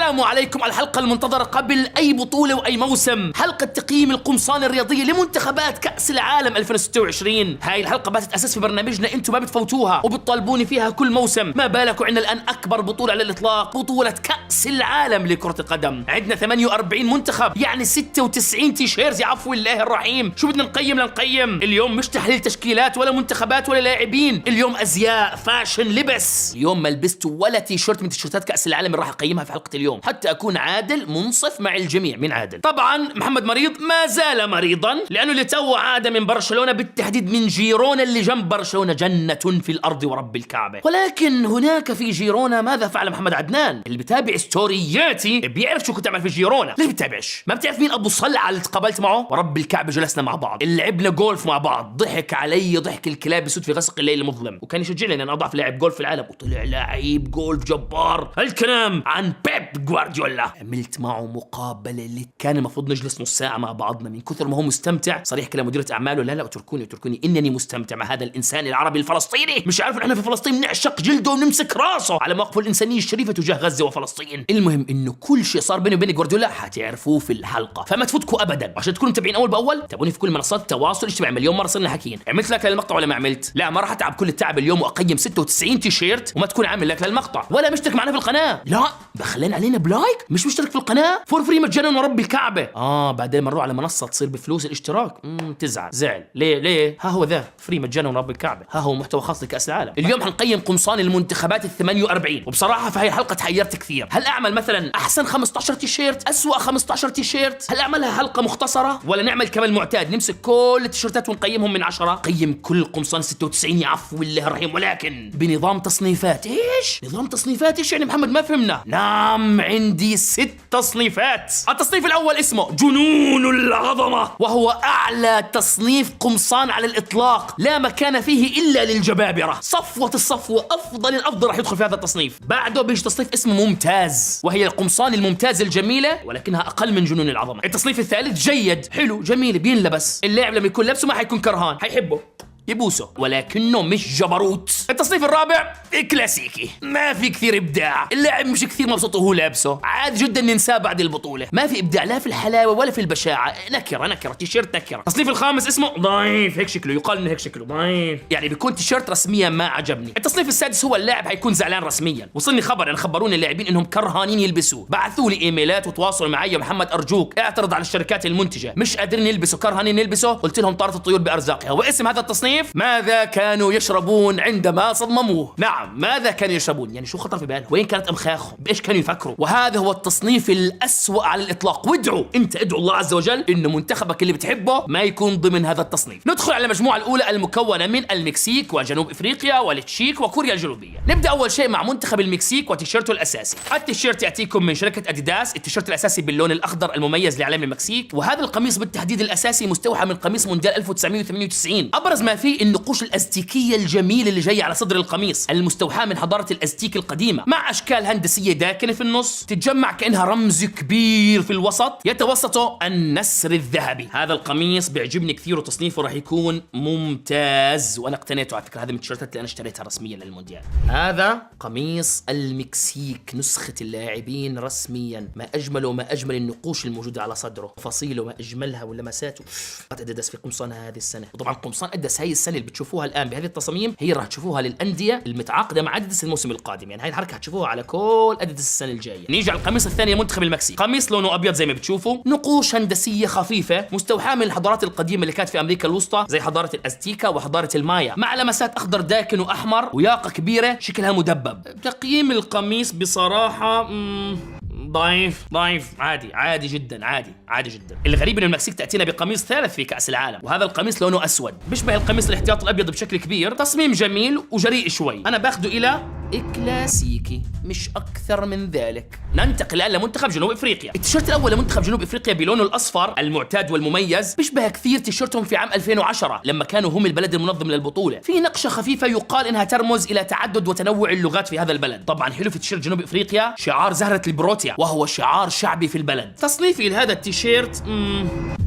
السلام عليكم. الحلقة المنتظرة قبل أي بطولة وأي موسم، حلقة تقييم القمصان الرياضية لمنتخبات كأس العالم 2026. هاي الحلقة باتت أساس في برنامجنا، انتم ما بتفوتوها وبتطالبوني فيها كل موسم. ما بالك وعندنا الآن أكبر بطولة على الإطلاق، بطولة كأس العالم لكرة القدم. عندنا 48 منتخب، يعني 96 تيشيرت. يا عفو الله الرحيم، شو بدنا نقيم لنقيم؟ اليوم مش تحليل تشكيلات ولا منتخبات ولا لاعبين، اليوم أزياء، فاشن، لبس. اليوم ما لبست ولا تيشيرت من تيشيرتات كأس العالم اللي راح أقيمها في حلقة اليوم، حتى أكون عادل منصف مع الجميع. من عادل؟ طبعا محمد مريض ما زال مريضا، لأنه اللي تو عاد من برشلونة، بالتحديد من جيرونا اللي جنب برشلونة، جنة في الأرض ورب الكعبة. ولكن هناك في جيرونا ماذا فعل محمد عدنان؟ اللي بتابع ستورياتي بيعرف شو كنت أعمل في جيرونا. ليش بتتابعش؟ ما بتعرف مين أبو صلعة اللي تقابلت معه؟ ورب الكعبة جلسنا مع بعض، لعبنا جولف مع بعض، ضحك علي ضحك الكلاب بسود في غسق الليل المظلم، وكان يشجعني لأن أضعف لاعب جولف في العالم، وطلع لعيب جولف جبار. الكلام عن بيب جوارديولا. عملت معه مقابلة اللي كان المفروض نجلس نص ساعة مع بعضنا، من كثر ما هو مستمتع. صريح كلام مديرة أعماله، لا اتركوني إنني مستمتع مع هذا الإنسان العربي الفلسطيني. مش عارف إحنا في فلسطين نعشق جلده ونمسك راسه على مواقفه الإنسانية الشريفة تجاه غزة وفلسطين. المهم إنه كل شيء صار بيني وبين جوارديولا حتعرفوه في الحلقة، فما تفوتكوا أبدا. عشان تكونوا متابعين أول بأول، تابعوني في كل منصات التواصل الاجتماعي. مليون مرة صرنا حكيين. عملت لك للمقطع ولا ما عملت؟ لا، ما راح أتعب كل التعب اليوم وأقيم 96 تيشيرت وما تكون عامل لك للمقطع ولا مشترك معنا في القناة. لا، دخلين علينا بلايك، مش مشترك في القناة، فور فري مجانا ورب الكعبة. بعدين مروا على منصة تصير بفلوس الاشتراك، تزعل. زعل ليه؟ ها هو ذا فري مجانا ورب الكعبة، ها هو محتوى خاص لكأس العالم. اليوم حنقيم قمصان المنتخبات ال 48، وبصراحة في هاي الحلقة تحيرت كثير. هل أعمل مثلا أحسن 15 تيشيرت، أسوأ 15 تيشيرت؟ هل أعملها حلقة مختصرة ولا نعمل كما المعتاد نمسك كل التيشيرتات ونقيمهم من 10؟ قيم كل قمصان 96 يا عفو الله الرحيم، ولكن بنظام تصنيفات. ايش نظام تصنيفات؟ ايش يعني محمد؟ ما فهمنا. نعم، عندي 6 تصنيفات. التصنيف الأول اسمه جنون العظمة، وهو أعلى تصنيف قمصان على الإطلاق، لا مكان فيه إلا للجبابرة. صفوة الصفوة، أفضل الأفضل راح يدخل في هذا التصنيف. بعده بيجي تصنيف اسمه ممتاز، وهي القمصان الممتازة الجميلة، ولكنها أقل من جنون العظمة. التصنيف الثالث جيد، حلو، جميل، بينلبس، اللاعب لما يكون لابسه ما حيكون كرهان، حيحبه يبوسه، ولكنه مش جبروت. التصنيف الرابع كلاسيكي، ما في كثير ابداع، اللاعب مش كثير مبسوط وهو لابسه، عادي جدا ننساه بعد البطوله، ما في ابداع لا في الحلاوه ولا في البشاعه، نكره تيشيرت نكره. التصنيف الخامس اسمه ضعيف، هيك شكله، يقال انه هيك شكله ضعيف، يعني بيكون تيشيرت رسميا ما عجبني. التصنيف السادس هو اللاعب حيكون زعلان رسميا، وصلني خبر، خبروني اللاعبين انهم كرهانين يلبسوه، بعثوا لي ايميلات وتواصلوا معي، محمد ارجوك اعترض على الشركات المنتجه، مش قادرين يلبسوا، كرهانين يلبسوا. قلت لهم طارت الطيور بارزاقها. واسم هذا التصنيف ماذا كانوا يشربون عندما صمموه؟ نعم، ماذا كانوا يشربون؟ يعني شو خطر في بالهم؟ وين كانت امخاخهم؟ بايش كانوا يفكروا؟ وهذا هو التصنيف الأسوأ على الاطلاق. وادعوا ادعوا الله عز وجل انه منتخبك اللي بتحبه ما يكون ضمن هذا التصنيف. ندخل على المجموعه الاولى المكونه من المكسيك وجنوب افريقيا والتشيك وكوريا الجنوبيه. نبدا اول شيء مع منتخب المكسيك وتيشيرته الاساسي. التيشيرت ياتيكم من شركه اديداس، التيشيرت الاساسي باللون الاخضر المميز لعلم المكسيك، وهذا القميص بالتحديد الاساسي مستوحى من قميص مونديال 1998. ابرز ما فيه النقوش الازتيكيه الجميله اللي جايه على صدر القميص، المستوحاه من حضاره الازتيك القديمه، مع اشكال هندسيه داكنه في النص تتجمع كانها رمز كبير في الوسط يتوسطه النسر الذهبي. هذا القميص بيعجبني كثير وتصنيفه راح يكون ممتاز، وانا اقتنيته على فكره. هذا من التيشيرتات اللي انا اشتريتها رسميا للمونديال. هذا قميص المكسيك، نسخه اللاعبين رسميا. ما اجمله وما اجمل النقوش الموجوده على صدره، فصيله ما اجملها ولمساته. اديداس في قمصانها هذه السنه، وطبعا قمصان اديداس هاي السنه اللي بتشوفوها الان بهذه التصاميم هي راح تشوفوها للانديه المتعاقده مع اديداس الموسم القادم، يعني هاي الحركه حتشوفوها على كل اديداس السنه الجايه. نيجي على القميص الثاني منتخب المكسيك، قميص لونه ابيض زي ما بتشوفوا، نقوش هندسيه خفيفه مستوحاه من الحضارات القديمه اللي كانت في امريكا الوسطى زي حضاره الازتيكا وحضاره المايا، مع لمسات اخضر داكن واحمر وياقه كبيره شكلها مدبب. تقييم القميص بصراحه ضعيف، عادي جدا. الغريب ان المكسيك تاتينا بقميص ثالث في كاس العالم، وهذا القميص لونه اسود بيشبه القميص الاحتياط الابيض بشكل كبير، تصميم جميل وجريء شوي، انا باخده الى كلاسيكي مش اكثر من ذلك. ننتقل الان لمنتخب جنوب افريقيا. التيشيرت الاول لمنتخب جنوب افريقيا بلونه الاصفر المعتاد والمميز، بيشبه كثير تيشيرتهم في عام 2010 لما كانوا هم البلد المنظم للبطوله، في نقشه خفيفه يقال انها ترمز الى تعدد وتنوع اللغات في هذا البلد. طبعا حلو في تيشيرت جنوب افريقيا شعار زهره البروتيا، وهو شعار شعبي في البلد. تصنيفي لهذا التيشيرت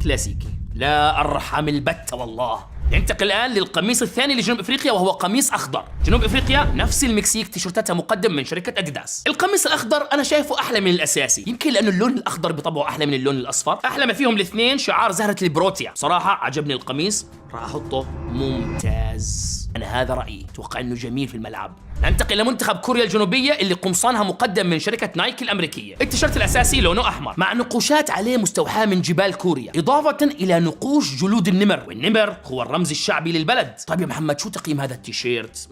كلاسيكي، لا ارحم البتة والله. ننتقل الآن للقميص الثاني لجنوب افريقيا وهو قميص اخضر. جنوب افريقيا نفس المكسيك، تيشيرتاتها مقدم من شركة اديداس. القميص الاخضر انا شايفه احلى من الاساسي، يمكن لانه اللون الاخضر بطبعه احلى من اللون الاصفر. احلى ما فيهم الاثنين شعار زهرة البروتيا. صراحة عجبني القميص، راح احطه ممتاز. انا هذا رأيي، اتوقع انه جميل في الملعب. ننتقل لمنتخب كوريا الجنوبية اللي قمصانها مقدم من شركة نايكي الأمريكية. التيشيرت الأساسي لونه أحمر مع نقوشات عليه مستوحاة من جبال كوريا، إضافة إلى نقوش جلود النمر، والنمر هو الرمز الشعبي للبلد. طيب يا محمد شو تقييم هذا التيشيرت؟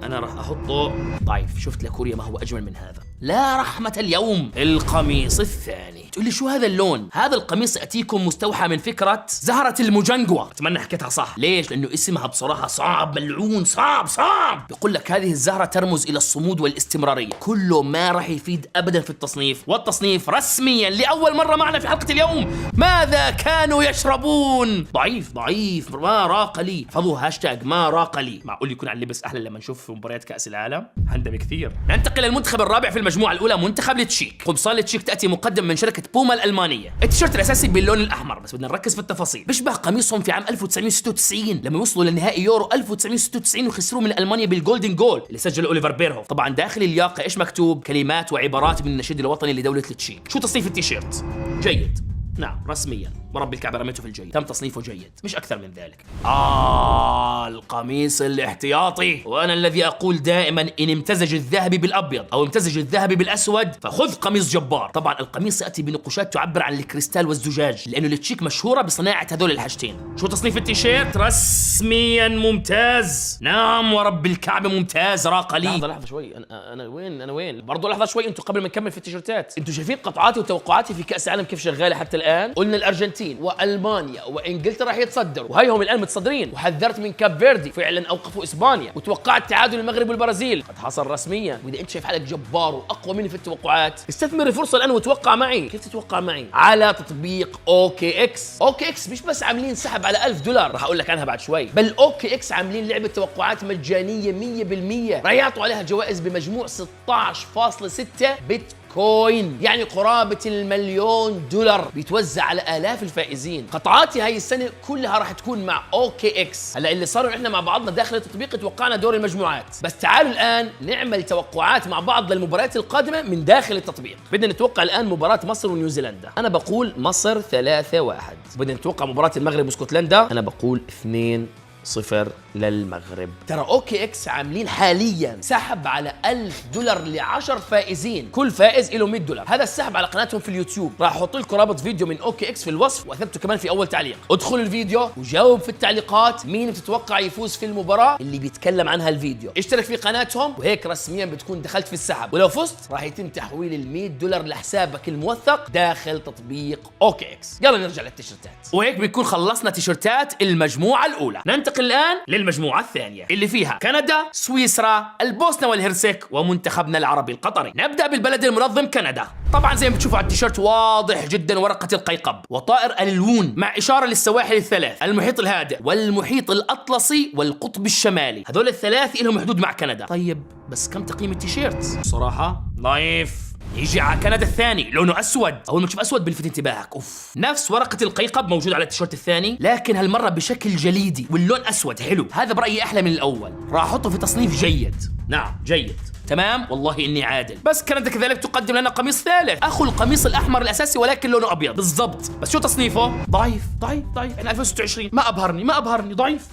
أنا راح أحطه ضعيف. شفت لكوريا ما هو أجمل من هذا؟ لا رحمة اليوم. القميص الثاني، تقول لي شو هذا اللون؟ هذا القميص يأتيكم مستوحى من فكرة زهرة المجنجوة. أتمنى حكيتها صح. ليش؟ لأنه اسمها بصراحة صعب، ملعون، صعب. بيقول لك هذه الزهرة ترمز إلى الصمود والاستمرارية. كله ما راح يفيد أبدا في التصنيف، والتصنيف رسميا لأول مرة معنا في حلقة اليوم. ماذا كانوا يشربون؟ ضعيف ما راق لي. احفظوا هاشتاج ما راق لي. معقول يكون على اللبس أحلى لما نشوف في مباريات كأس العالم؟ هندم كثير. ننتقل للمنتخب الرابع في المجموعة الأولى، منتخب التشيك. قمصان التشيك تأتي مقدم من شركة بوما الألمانية. التيشيرت الأساسي باللون الأحمر، بس بدنا نركز في التفاصيل. بيشبه قميصهم في عام 1996 لما وصلوا لنهائي يورو 1996 وخسروا من ألمانيا بالجولدن جول اللي سجله أوليفر بيرهوف. طبعا داخل الياقة ايش مكتوب؟ كلمات وعبارات من النشيد الوطني لدولة التشيك. شو تصنيف التيشيرت؟ جيد. نعم رسميا، ورب الكعبة رميته في الجيد، تم تصنيفه جيد، مش أكثر من ذلك. القميص الاحتياطي، وأنا الذي أقول دائما إن امتزج الذهبي بالأبيض أو امتزج الذهبي بالأسود فخذ قميص جبار. طبعا القميص يأتي بنقوشات تعبر عن الكريستال والزجاج، لأنه التشيك مشهورة بصناعة هذول الحاجتين. شو تصنيف التيشيرت؟ رسميا ممتاز. نعم ورب الكعبة ممتاز، راق لي. لحظة شوي، أنا وين؟ برضو لحظة شوي، أنتوا قبل ما نكمل في التيشيرتات، أنتوا شايفين قطعاتي وتوقعاتي في كأس العالم كيف شغالة حتى الآن؟ قلنا الأرجنتين وألمانيا وإنجلترا راح يتصدروا، وهيهم الآن متصدرين، وحذرت من كاب فيردي فعلا أوقفوا إسبانيا، وتوقعت تعادل المغرب والبرازيل، قد حصل رسميا. وإذا أنت شايف حالك جبار وأقوى مني في التوقعات، استثمر الفرصة الآن وتوقع معي. كيف تتوقع معي؟ على تطبيق OKX. OKX مش بس عاملين سحب على $1000، راح أقول لك عنها بعد شوي، بل OKX عاملين لعبة توقعات مجانية 100%، راح يعطوا عليها جوائز بمجموع 16.6 بيتكوين، يعني قرابة $1,000,000 بيتوزع على آلاف الفائزين. قطعاتي هاي السنة كلها راح تكون مع OKX. هلا اللي صاروا احنا مع بعضنا داخل التطبيق توقعنا دور المجموعات، بس تعالوا الآن نعمل توقعات مع بعض للمباريات القادمة من داخل التطبيق. بدنا نتوقع الآن مباراة مصر ونيوزيلندا، أنا بقول مصر 3-1. بدنا نتوقع مباراة المغرب واسكتلندا، أنا بقول 2-0 للمغرب. ترى OKX عاملين حاليا سحب على $1000 ل10 فائزين، كل فائز له $100. هذا السحب على قناتهم في اليوتيوب، راح احط لكم رابط فيديو من OKX في الوصف، واثبته كمان في اول تعليق. ادخلوا الفيديو وجاوب في التعليقات مين بتتوقع يفوز في المباراة اللي بيتكلم عنها الفيديو. اشترك في قناتهم وهيك رسميا بتكون دخلت في السحب، ولو فزت راح يتم تحويل $100 لحسابك الموثق داخل تطبيق OKX. يلا نرجع للتيشيرتات، وهيك بنكون خلصنا تيشيرتات المجموعة الأولى. ننتقل الآن للمجموعة الثانية اللي فيها كندا، سويسرا، البوسنة والهرسك ومنتخبنا العربي القطري. نبدأ بالبلد المنظم كندا. طبعا زي ما بتشوفوا على التيشيرت واضح جدا ورقة القيقب وطائر الالوون مع إشارة للسواحل الثلاث، المحيط الهادئ والمحيط الأطلسي والقطب الشمالي. هذول الثلاث لهم حدود مع كندا. طيب بس كم تقييم التيشيرت؟ بصراحة ضعيف. يجي على كندا الثاني، لونه اسود. اول ما تشوف اسود بلفت انتباهك. نفس ورقه القيقب موجود على التيشيرت الثاني، لكن هالمره بشكل جليدي واللون اسود. حلو، هذا برايي احلى من الاول، راح احطه في تصنيف جيد. نعم جيد، تمام، والله اني عادل. بس كندا كذلك تقدم لنا قميص ثالث، اخو القميص الاحمر الاساسي ولكن لونه ابيض بالضبط. بس شو تصنيفه؟ ضعيف. احنا 2026، ما ابهرني، ضعيف.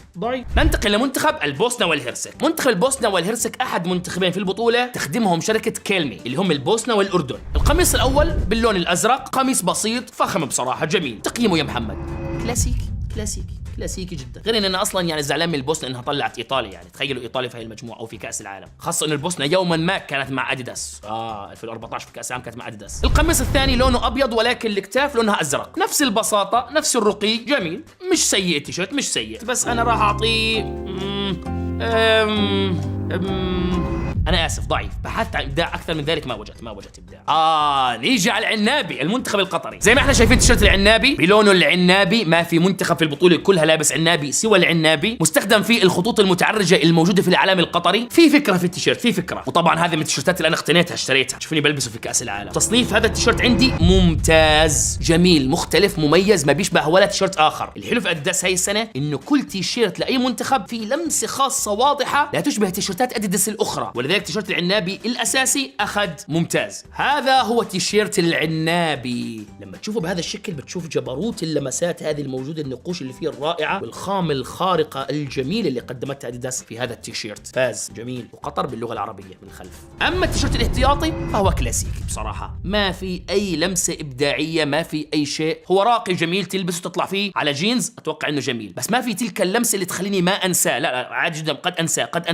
ننتقل لمنتخب البوسنة والهرسك. منتخب البوسنة والهرسك احد منتخبين في البطولة تخدمهم شركة كيلمي اللي هم البوسنة والأردن. القميص الأول باللون الأزرق، قميص بسيط فخم بصراحة، جميل. تقييمه يا محمد؟ كلاسيكي جدا، غير ان انا اصلا يعني زعلان من البوسنه انها طلعت ايطاليا. يعني تخيلوا ايطاليا في هاي المجموعه او في كاس العالم، خاصه ان البوسنه يوما ما كانت مع اديداس. 2014 في كاس العالم كانت مع اديداس. القميص الثاني لونه ابيض ولكن الكتاف لونها ازرق، نفس البساطه نفس الرقي، جميل، مش سيء التيشيرت، مش سيء. بس انا راح اعطيه انا اسف ضعيف، بحثت عن ابداع اكثر من ذلك ما وجدت ابداع. نيجي على العنابي المنتخب القطري. زي ما احنا شايفين تيشيرت العنابي بلونه العنابي، ما في منتخب في البطوله كلها لابس عنابي سوى العنابي، مستخدم فيه الخطوط المتعرجه الموجوده في العلم القطري. في فكره في التيشيرت، في فكره، وطبعا هذا من التيشيرتات اللي انا اقتنيتها اشتريتها، شوفوني بلبسه في كاس العالم. تصنيف هذا التيشيرت عندي ممتاز، جميل، مختلف، مميز، ما بيشبه ولا تيشيرت اخر. الحلو في اديداس هاي السنه انه كل تيشيرت لاي منتخب في لمسه خاصه واضحه لا تشبه تيشيرتات اديداس الاخرى، ولذلك تيشيرت العنابي الاساسي اخذ ممتاز. هذا هو تيشيرت العنابي، لما تشوفه بهذا الشكل بتشوف جبروت اللمسات هذه الموجوده، النقوش اللي فيه الرائعه والخامه الخارقه الجميله اللي قدمتها اديداس في هذا التيشيرت. فاز جميل، وقطر باللغه العربيه بالخلف. اما التيشيرت الاحتياطي فهو كلاسيكي بصراحه، ما في اي لمسه ابداعيه، ما في اي شيء، هو راقي جميل تلبسه تطلع فيه على جينز، اتوقع انه جميل، بس ما في تلك اللمسه اللي تخليني ما انساه. لا عادي جدا، قد انساه قد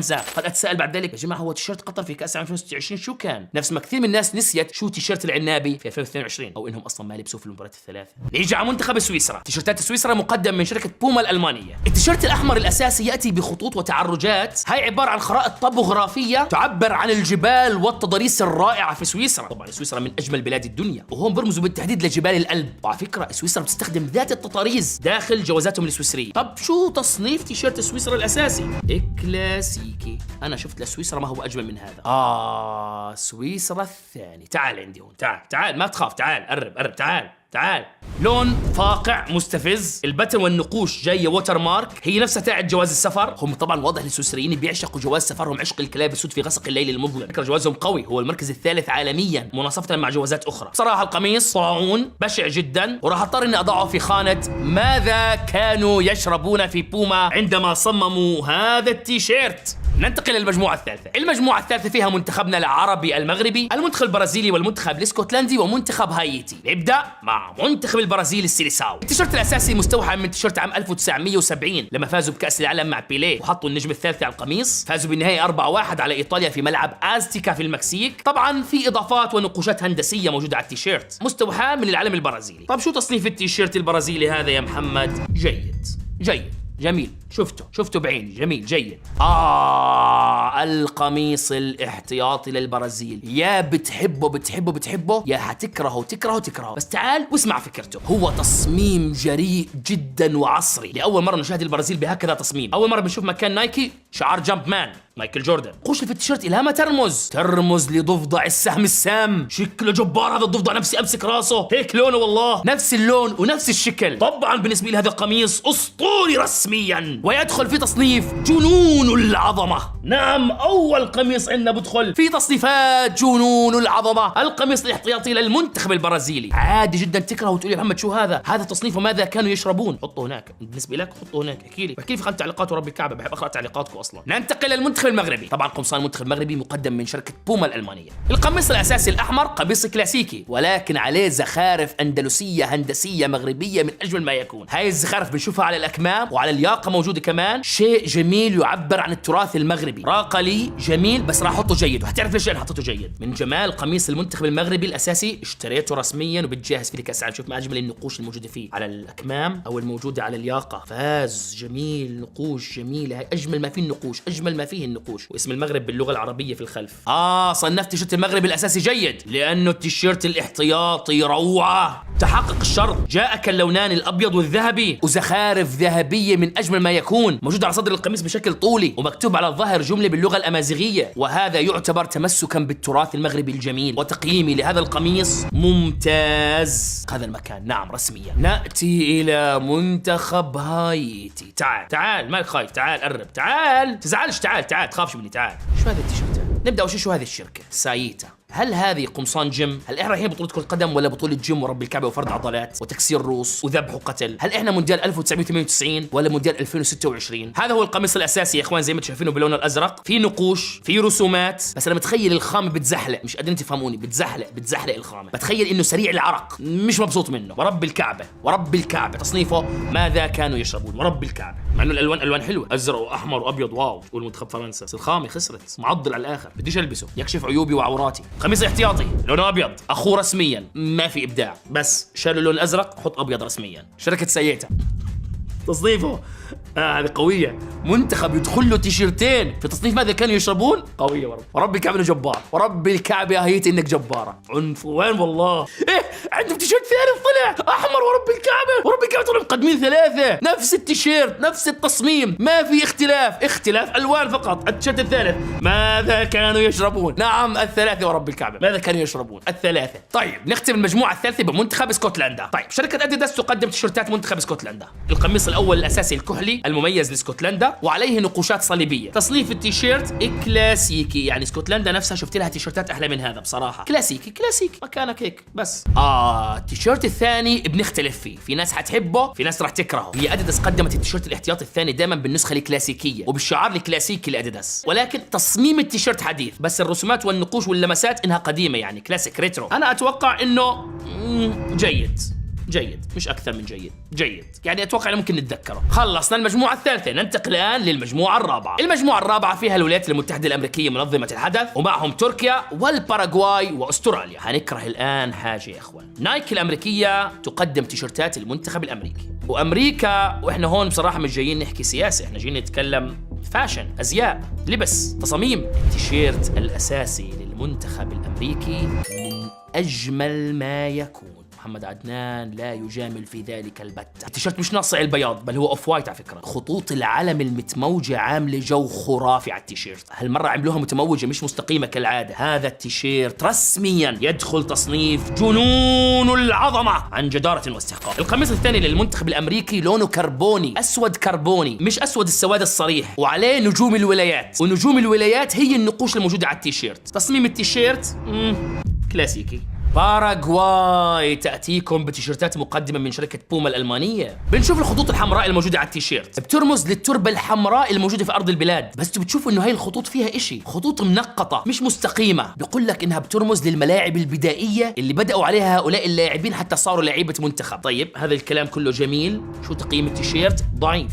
اتساءل بعد ذلك، يا جماعه هو تيشيرت قطر في كاس العالم 2026 شو كان؟ نفس ما كثير من الناس نسيت شو تيشيرت العنابي في 2022، او انهم اصلا ما لبسوه في المباريات الثلاثه. نيجي على منتخب سويسرا. تيشيرتات سويسرا مقدم من شركه بوما الالمانيه. التيشيرت الاحمر الاساسي ياتي بخطوط وتعرجات، هاي عباره عن خرائط طبوغرافيه تعبر عن الجبال والتضاريس الرائعه في سويسرا. طبعا سويسرا من اجمل بلاد الدنيا، وهم برمزوا بالتحديد لجبال الألب، وعلى فكره سويسرا بتستخدم ذات التضاريس داخل جوازاتهم السويسريه. طب شو تصنيف تيشيرت سويسرا الاساسي؟ كلاسيكي. انا شفت لسويسرا ما هو اجمل من هذا. سويسرا الثاني. تعال عندي هون، تعال ما تخاف، تعال قرب تعال. لون فاقع مستفز، البتن والنقوش جايه ووتر مارك، هي نفسها تاعت جواز السفر. هم طبعا واضح السويسريين بيعشقوا جواز سفرهم عشق الكلاب السود في غسق الليل المظلم. فكرة جوازهم قوي، هو المركز الثالث عالميا مناصفه مع جوازات اخرى. بصراحه القميص طاعون بشع جدا، وراح اضطر اني اضعه في خانه ماذا كانوا يشربون في بوما عندما صمموا هذا التيشيرت. ننتقل للمجموعة الثالثة. المجموعة الثالثة فيها منتخبنا العربي المغربي، المنتخب البرازيلي، والمنتخب الاسكتلندي، ومنتخب هايتي. نبدأ مع منتخب البرازيل السيليساو. التيشيرت الأساسي مستوحى من تيشيرت عام 1970 لما فازوا بكأس العالم مع بيليه، وحطوا النجم الثالث على القميص. فازوا بالنهاية 4-1 على إيطاليا في ملعب أزتيكا في المكسيك. طبعا في إضافات ونقوشات هندسية موجودة على التيشيرت، مستوحى من العلم البرازيلي. طب شو تصنيف التيشيرت البرازيلي هذا يا محمد؟ جيد جميل، شفته بعيني، جميل جيد. القميص الاحتياطي للبرازيل، يا بتحبه يا تكرهه. بس تعال واسمع فكرته. هو تصميم جريء جدا وعصري، لأول مرة نشاهد البرازيل بهكذا تصميم. أول مرة بنشوف مكان نايكي شعار جامب مان مايكل جوردن. قوش في التيشيرت إلها ما ترمز لضفدع السهم السام. شكله جبار هذا الضفدع، نفسي امسك راسه، هيك لونه والله، نفس اللون ونفس الشكل. طبعا بالنسبه لي هذا القميص اسطوري رسميا، ويدخل في تصنيف جنون العظمه. نعم، اول قميص عندنا بدخل في تصنيفات جنون العظمه، القميص الاحتياطي للمنتخب البرازيلي. عادي جدا تكره وتقول يا محمد شو هذا تصنيفه ماذا كانوا يشربون. حطه هناك، بالنسبه لك حطه هناك، احكي لي في 5 تعليقات ورب الكعبه، بحب اقرا تعليقاتكم اصلا. ننتقل للمنتخب المغربي. طبعا قمصان المنتخب المغربي مقدم من شركه بوما الالمانيه. القميص الاساسي الاحمر قميص كلاسيكي، ولكن عليه زخارف اندلسيه هندسيه مغربيه من اجمل ما يكون. هاي الزخارف بنشوفها على الاكمام وعلى الياقه موجوده كمان، شيء جميل يعبر عن التراث المغربي. راقه لي جميل، بس راح احطه جيد، وهتعرف ليش انا حطيته جيد. من جمال قميص المنتخب المغربي الاساسي اشتريته رسميا وبتجهز فيه لكاس العالم. شوف ما اجمل النقوش الموجوده فيه على الاكمام او الموجوده على الياقه. فاز جميل، نقوش جميله، هاي اجمل ما فيه النقوش، اجمل ما فيه النقوش، واسم المغرب باللغه العربيه في الخلف. صنفت تيشيرت المغرب الاساسي جيد لانه التيشيرت الاحتياطي روعه. تحقق الشرط، جاءك اللونان الابيض والذهبي، وزخارف ذهبيه من اجمل ما يكون، موجود على صدر القميص بشكل طولي، ومكتوب على الظهر جمله باللغه الامازيغيه، وهذا يعتبر تمسكا بالتراث المغربي الجميل. وتقييمي لهذا القميص ممتاز. هذا المكان نعم رسميا. ناتي الى منتخب هايتي. تعال مالك خايف، تعال قرب، تعال تزعلش، تعال تخافش مني، تعال. شو هذا التيشيرت؟ نبدأ أول شيء، شو هذه الشركة؟ سايتا. هل هذه قمصان جيم؟ هل احنا رايحين بطولة كرة قدم ولا بطولة جيم ورب الكعبة وفرد عضلات وتكسير روس وذبح وقتل؟ هل احنا مونديال 1998 ولا مونديال 2026؟ هذا هو القميص الأساسي يا اخوان، زي ما انتم شايفينه باللون الأزرق، في نقوش، في رسومات، بس انا متخيل الخامة بتزحلق، مش قادرين تفهموني، بتزحلق الخامة، بتخيل انه سريع العرق، مش مبسوط منه، ورب الكعبة تصنيفه ماذا كانوا يشربون، ورب الكعبة، مع انه الالوان الوان حلوة، ازرق واحمر وابيض، واو. والمنتخب فرنسا بس الخامة خسرت، معضل على الاخر، بديش البسه، يكشف عيوبي وعوراتي. قميص احتياطي لونه ابيض، اخوه رسميا ما في ابداع، بس شالوا اللون الازرق حط ابيض رسميا. شركه سايتا تصنيفه هذه قوية. منتخب يدخل له تيشيرتين في تصنيف ماذا كانوا يشربون، قوية ورب. ورب الكعبة انه جبار، ورب الكعبة يا هيت انك جبارة. عنفوان والله. ايه عندهم تيشيرت ثالث طلع احمر، ورب الكعبة، ورب الكعبة طلعوا مقدمين ثلاثة نفس التيشيرت نفس التصميم، ما في اختلاف الوان فقط. التيشيرت الثالث ماذا كانوا يشربون، نعم الثلاثة ورب الكعبة ماذا كانوا يشربون الثلاثة. طيب نختم المجموعة الثالثة بمنتخب اسكتلندا. طيب شركة اديداس تقدم تيشيرتات منتخب اسكتلندا. القميص الاول الاساسي الكحلي المميز لاسكتلندا وعليه نقوشات صليبية. تصنيف التيشيرت كلاسيكي، يعني اسكتلندا نفسها شفت لها تيشيرتات احلى من هذا بصراحة. كلاسيكي مكانك هيك بس. التيشيرت الثاني بنختلف فيه، في ناس حتحبه في ناس راح تكرهه. هي اديداس قدمت التيشيرت الاحتياطي الثاني دائما بالنسخة الكلاسيكية وبالشعار الكلاسيكي لاديداس، ولكن تصميم التيشيرت حديث، بس الرسومات والنقوش واللمسات انها قديمة يعني كلاسيك ريترو. انا اتوقع انه جيد مش اكثر من جيد يعني اتوقع ممكن نتذكره. خلصنا المجموعه الثالثه، ننتقل الان للمجموعه الرابعه. المجموعه الرابعه فيها الولايات المتحده الامريكيه منظمه الحدث، ومعهم تركيا والباراغواي واستراليا. هنكره الان حاجه يا اخوان، نايكي الامريكيه تقدم تيشيرتات المنتخب الامريكي، وامريكا واحنا هون بصراحه مش جايين نحكي سياسه، احنا جايين نتكلم فاشن، ازياء، لبس، تصاميم. التيشيرت الاساسي للمنتخب الامريكي من اجمل ما يكون، محمد عدنان لا يجامل في ذلك البتة. التيشيرت مش ناصع البياض بل هو اوف وايت على فكرة. خطوط العلم المتموجة عاملة جو خرافي على التيشيرت، هالمرة عملوها متموجة مش مستقيمة كالعادة. هذا التيشيرت رسميا يدخل تصنيف جنون العظمة عن جدارة واستحقاق. القميص الثاني للمنتخب الامريكي لونه كربوني، اسود كربوني مش اسود السواد الصريح، وعليه نجوم الولايات، ونجوم الولايات هي النقوش الموجودة على التيشيرت. تصميم التيشيرت كلاسيكي. باراغواي تأتيكم بتيشيرتات مقدمة من شركة بوما الألمانية. بنشوف الخطوط الحمراء الموجودة على التيشيرت بترمز للتربة الحمراء الموجودة في أرض البلاد، بس انتوا بتشوفوا إنه هاي الخطوط فيها إشي، خطوط منقطة مش مستقيمة. بيقول لك إنها بترمز للملاعب البدائية اللي بدأوا عليها هؤلاء اللاعبين حتى صاروا لعيبة منتخب. طيب هذا الكلام كله جميل، شو تقييم التيشيرت؟ ضعيف،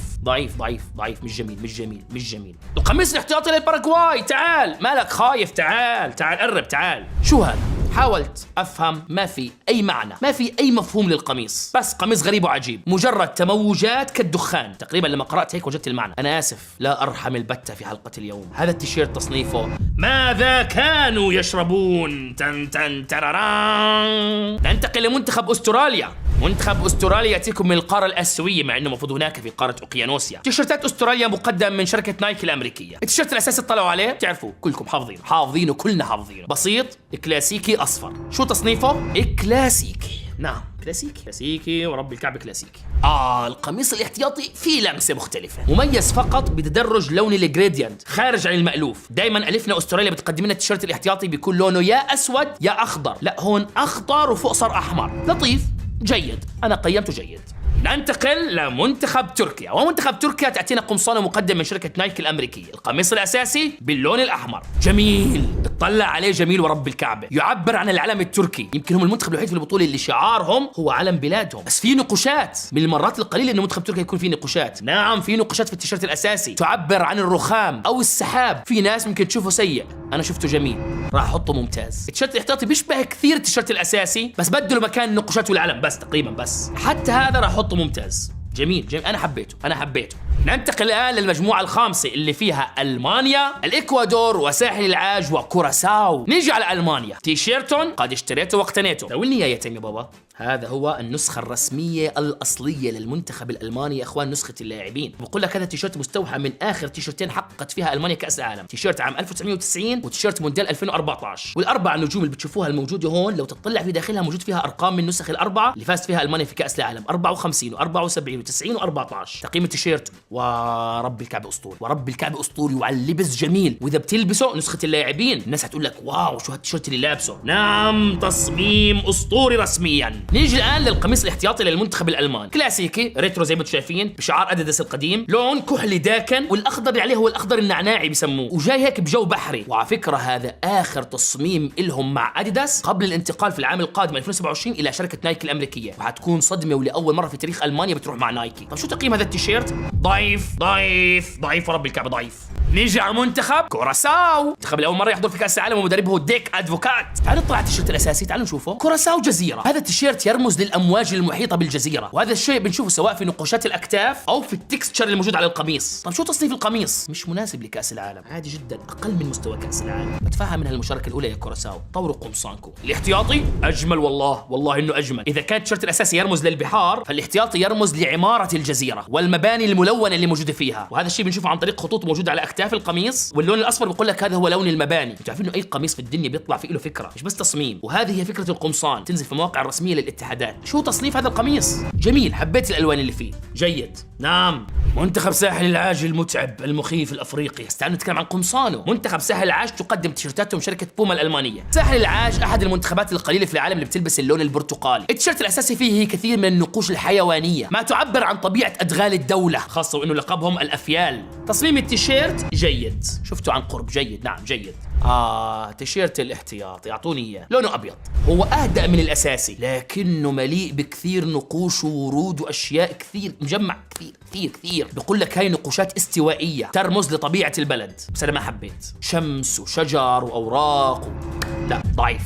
مش جميل. القميص الاحتياطي للباراغواي، تعال مالك خايف، تعال قرب، تعال. شو هذا؟ حاولت أفهم، ما في أي معنى، ما في أي مفهوم للقميص، بس قميص غريب وعجيب، مجرد تموجات كالدخان. تقريبا لما قرأت هيك وجدت المعنى. أنا آسف لا أرحم البتة في حلقة اليوم. هذا التيشيرت تصنيفه ماذا كانوا يشربون. تن تراران. ننتقل لمنتخب أستراليا. منتخب أستراليا يأتيكم من القارة الآسيوية مع أنه المفروض هناك في قارة أوقيانوسيا. تيشيرتات أستراليا مقدم من شركة نايكي الأمريكية. التيشيرت الأساسي اطلعوا عليه بتعرفوا كلكم حافظينه كلنا حافظينه، بسيط كلاسيكي أصفر. شو تصنيفه؟ كلاسيكي. نعم كلاسيكي ورب الكعبة كلاسيكي. القميص الاحتياطي فيه لمسة مختلفة، مميز فقط بتدرج لون الجريدينت خارج عن المألوف. دايما ألفنا أستراليا بتقدم لنا التيشيرت الاحتياطي بيكون لونه يا أسود يا أخضر، لا هون أخضر وفوق صار أحمر، لطيف جيد، أنا قيمته جيد. ننتقل لمنتخب تركيا، ومنتخب تركيا تأتينا قمصان مقدم من شركة نايكي الأمريكية. القميص الأساسي باللون الأحمر، جميل، اطلع عليه جميل ورب الكعبة، يعبر عن العلم التركي. يمكن هم المنتخب الوحيد في البطولة اللي شعارهم هو علم بلادهم، بس في نقوشات، من المرات القليلة إنه منتخب تركيا يكون فيه نقوشات. نعم في نقوشات في التيشيرت الأساسي تعبر عن الرخام أو السحاب. في ناس ممكن تشوفه سيء، أنا شفته جميل، راح أحطه ممتاز. التيشيرت الاحتياطي بيشبه كثير التيشيرت الأساسي، بس بدلوا مكان النقوشات والعلم بس تقريبا، بس حتى هذا راح أحطه ممتاز. جميل أنا حبيته. ننتقل الآن للمجموعة الخامسة اللي فيها ألمانيا، الإكوادور وساحل العاج وكوراساو. نيجي على ألمانيا، تيشيرتون قد اشتريته واقتنيته. دولني يا يتيم يا بابا. هذا هو النسخة الرسمية الأصلية للمنتخب الألماني يا أخوان، نسخة اللاعبين. بقول لك هذا التيشيرت مستوحى من آخر تيشيرتين حققت فيها ألمانيا كأس العالم، تيشيرت عام 1990 وتيشيرت مونديال 2014. والأربع نجوم اللي بتشوفوها الموجودة هون لو تطلع في داخلها موجود فيها أرقام من النسخ الأربعة اللي فازت فيها ألمانيا في كأس العالم، 54 و74 و90 و14. تقييم التيشيرت ورب الكعبة أسطوري، وعلى اللبس جميل، وإذا بتلبسه نسخة اللاعبين الناس هتقول لك واو شو هالتيشيرت اللي لابسه. نعم تصميم أسطوري رسميا. نيجي الآن للقميص الاحتياطي للمنتخب الألماني، كلاسيكي ريترو زي ما انتم شايفين بشعار أديداس القديم، لون كحلي داكن، والأخضر اللي عليه هو الأخضر النعناعي بسموه، وجاي هيك بجو بحري. وعلى فكرة هذا آخر تصميم إلهم مع أديداس قبل الانتقال في العام القادم 2027 إلى شركة نايكي الأمريكية، وحتكون صدمة ولأول مرة في تاريخ ألمانيا بتروح مع نايكي. طب شو تقييم هذا التيشيرت؟ ضعيف ضعيف ضعيف ورب الكعبة ضعيف. نيجي على منتخب كوراساو، منتخب لاول مره يحضر في كاس العالم ومدربه ديك ادفوكات. تعالوا نطلع على التيشيرت الاساسي، تعالوا نشوفه. كوراساو جزيره، هذا التيشيرت يرمز للامواج المحيطه بالجزيره، وهذا الشيء بنشوفه سواء في نقوشات الاكتاف او في التكستشر الموجود على القميص. طب شو تصنيف القميص؟ مش مناسب لكاس العالم، عادي جدا، اقل من مستوى كاس العالم. بتفهم من هالمشاركه الاولى يا كوراساو، طوروا قمصانكم. الاحتياطي اجمل، والله انه اجمل. اذا كان التيشيرت الاساسي يرمز للبحار، فالاحتياطي يرمز لعماره الجزيره والمباني الملونه اللي موجوده فيها، وهذا الشيء بنشوفه عن طريق خطوط موجوده على اكتاف القميص، واللون الاصفر بقول لك هذا هو لون المباني. انتوا عارفين انه اي قميص في الدنيا بيطلع فيه له فكره، مش بس تصميم، وهذه هي فكره القمصان، تنزل في المواقع الرسميه للاتحادات. شو تصنيف هذا القميص؟ جميل، حبيت الالوان اللي فيه، جيد. نعم. منتخب ساحل العاج المتعب المخيف الافريقي، تعالوا نتكلم عن قمصانه. منتخب ساحل العاج تقدم تيشيرتاتهم شركه بوما الالمانيه. ساحل العاج احد المنتخبات القليله في العالم اللي بتلبس اللون البرتقالي. التيشيرت الاساسي فيه كثير من النقوش الحيوانيه، ما تعبر عن طبيعه ادغال الدوله، خاصه وانه لقبهم الافيال. تصميم التيشيرت جيد، شفتوا عن قرب، جيد، نعم جيد. تيشيرت الاحتياطي اعطوني اياه، لونه ابيض، هو اهدأ من الاساسي لكنه مليء بكثير نقوش وورود واشياء كثير، مجمع كثير. بقول لك هاي نقوشات استوائيه ترمز لطبيعه البلد، بس انا ما حبيت، شمس وشجر واوراق لا ضعيف،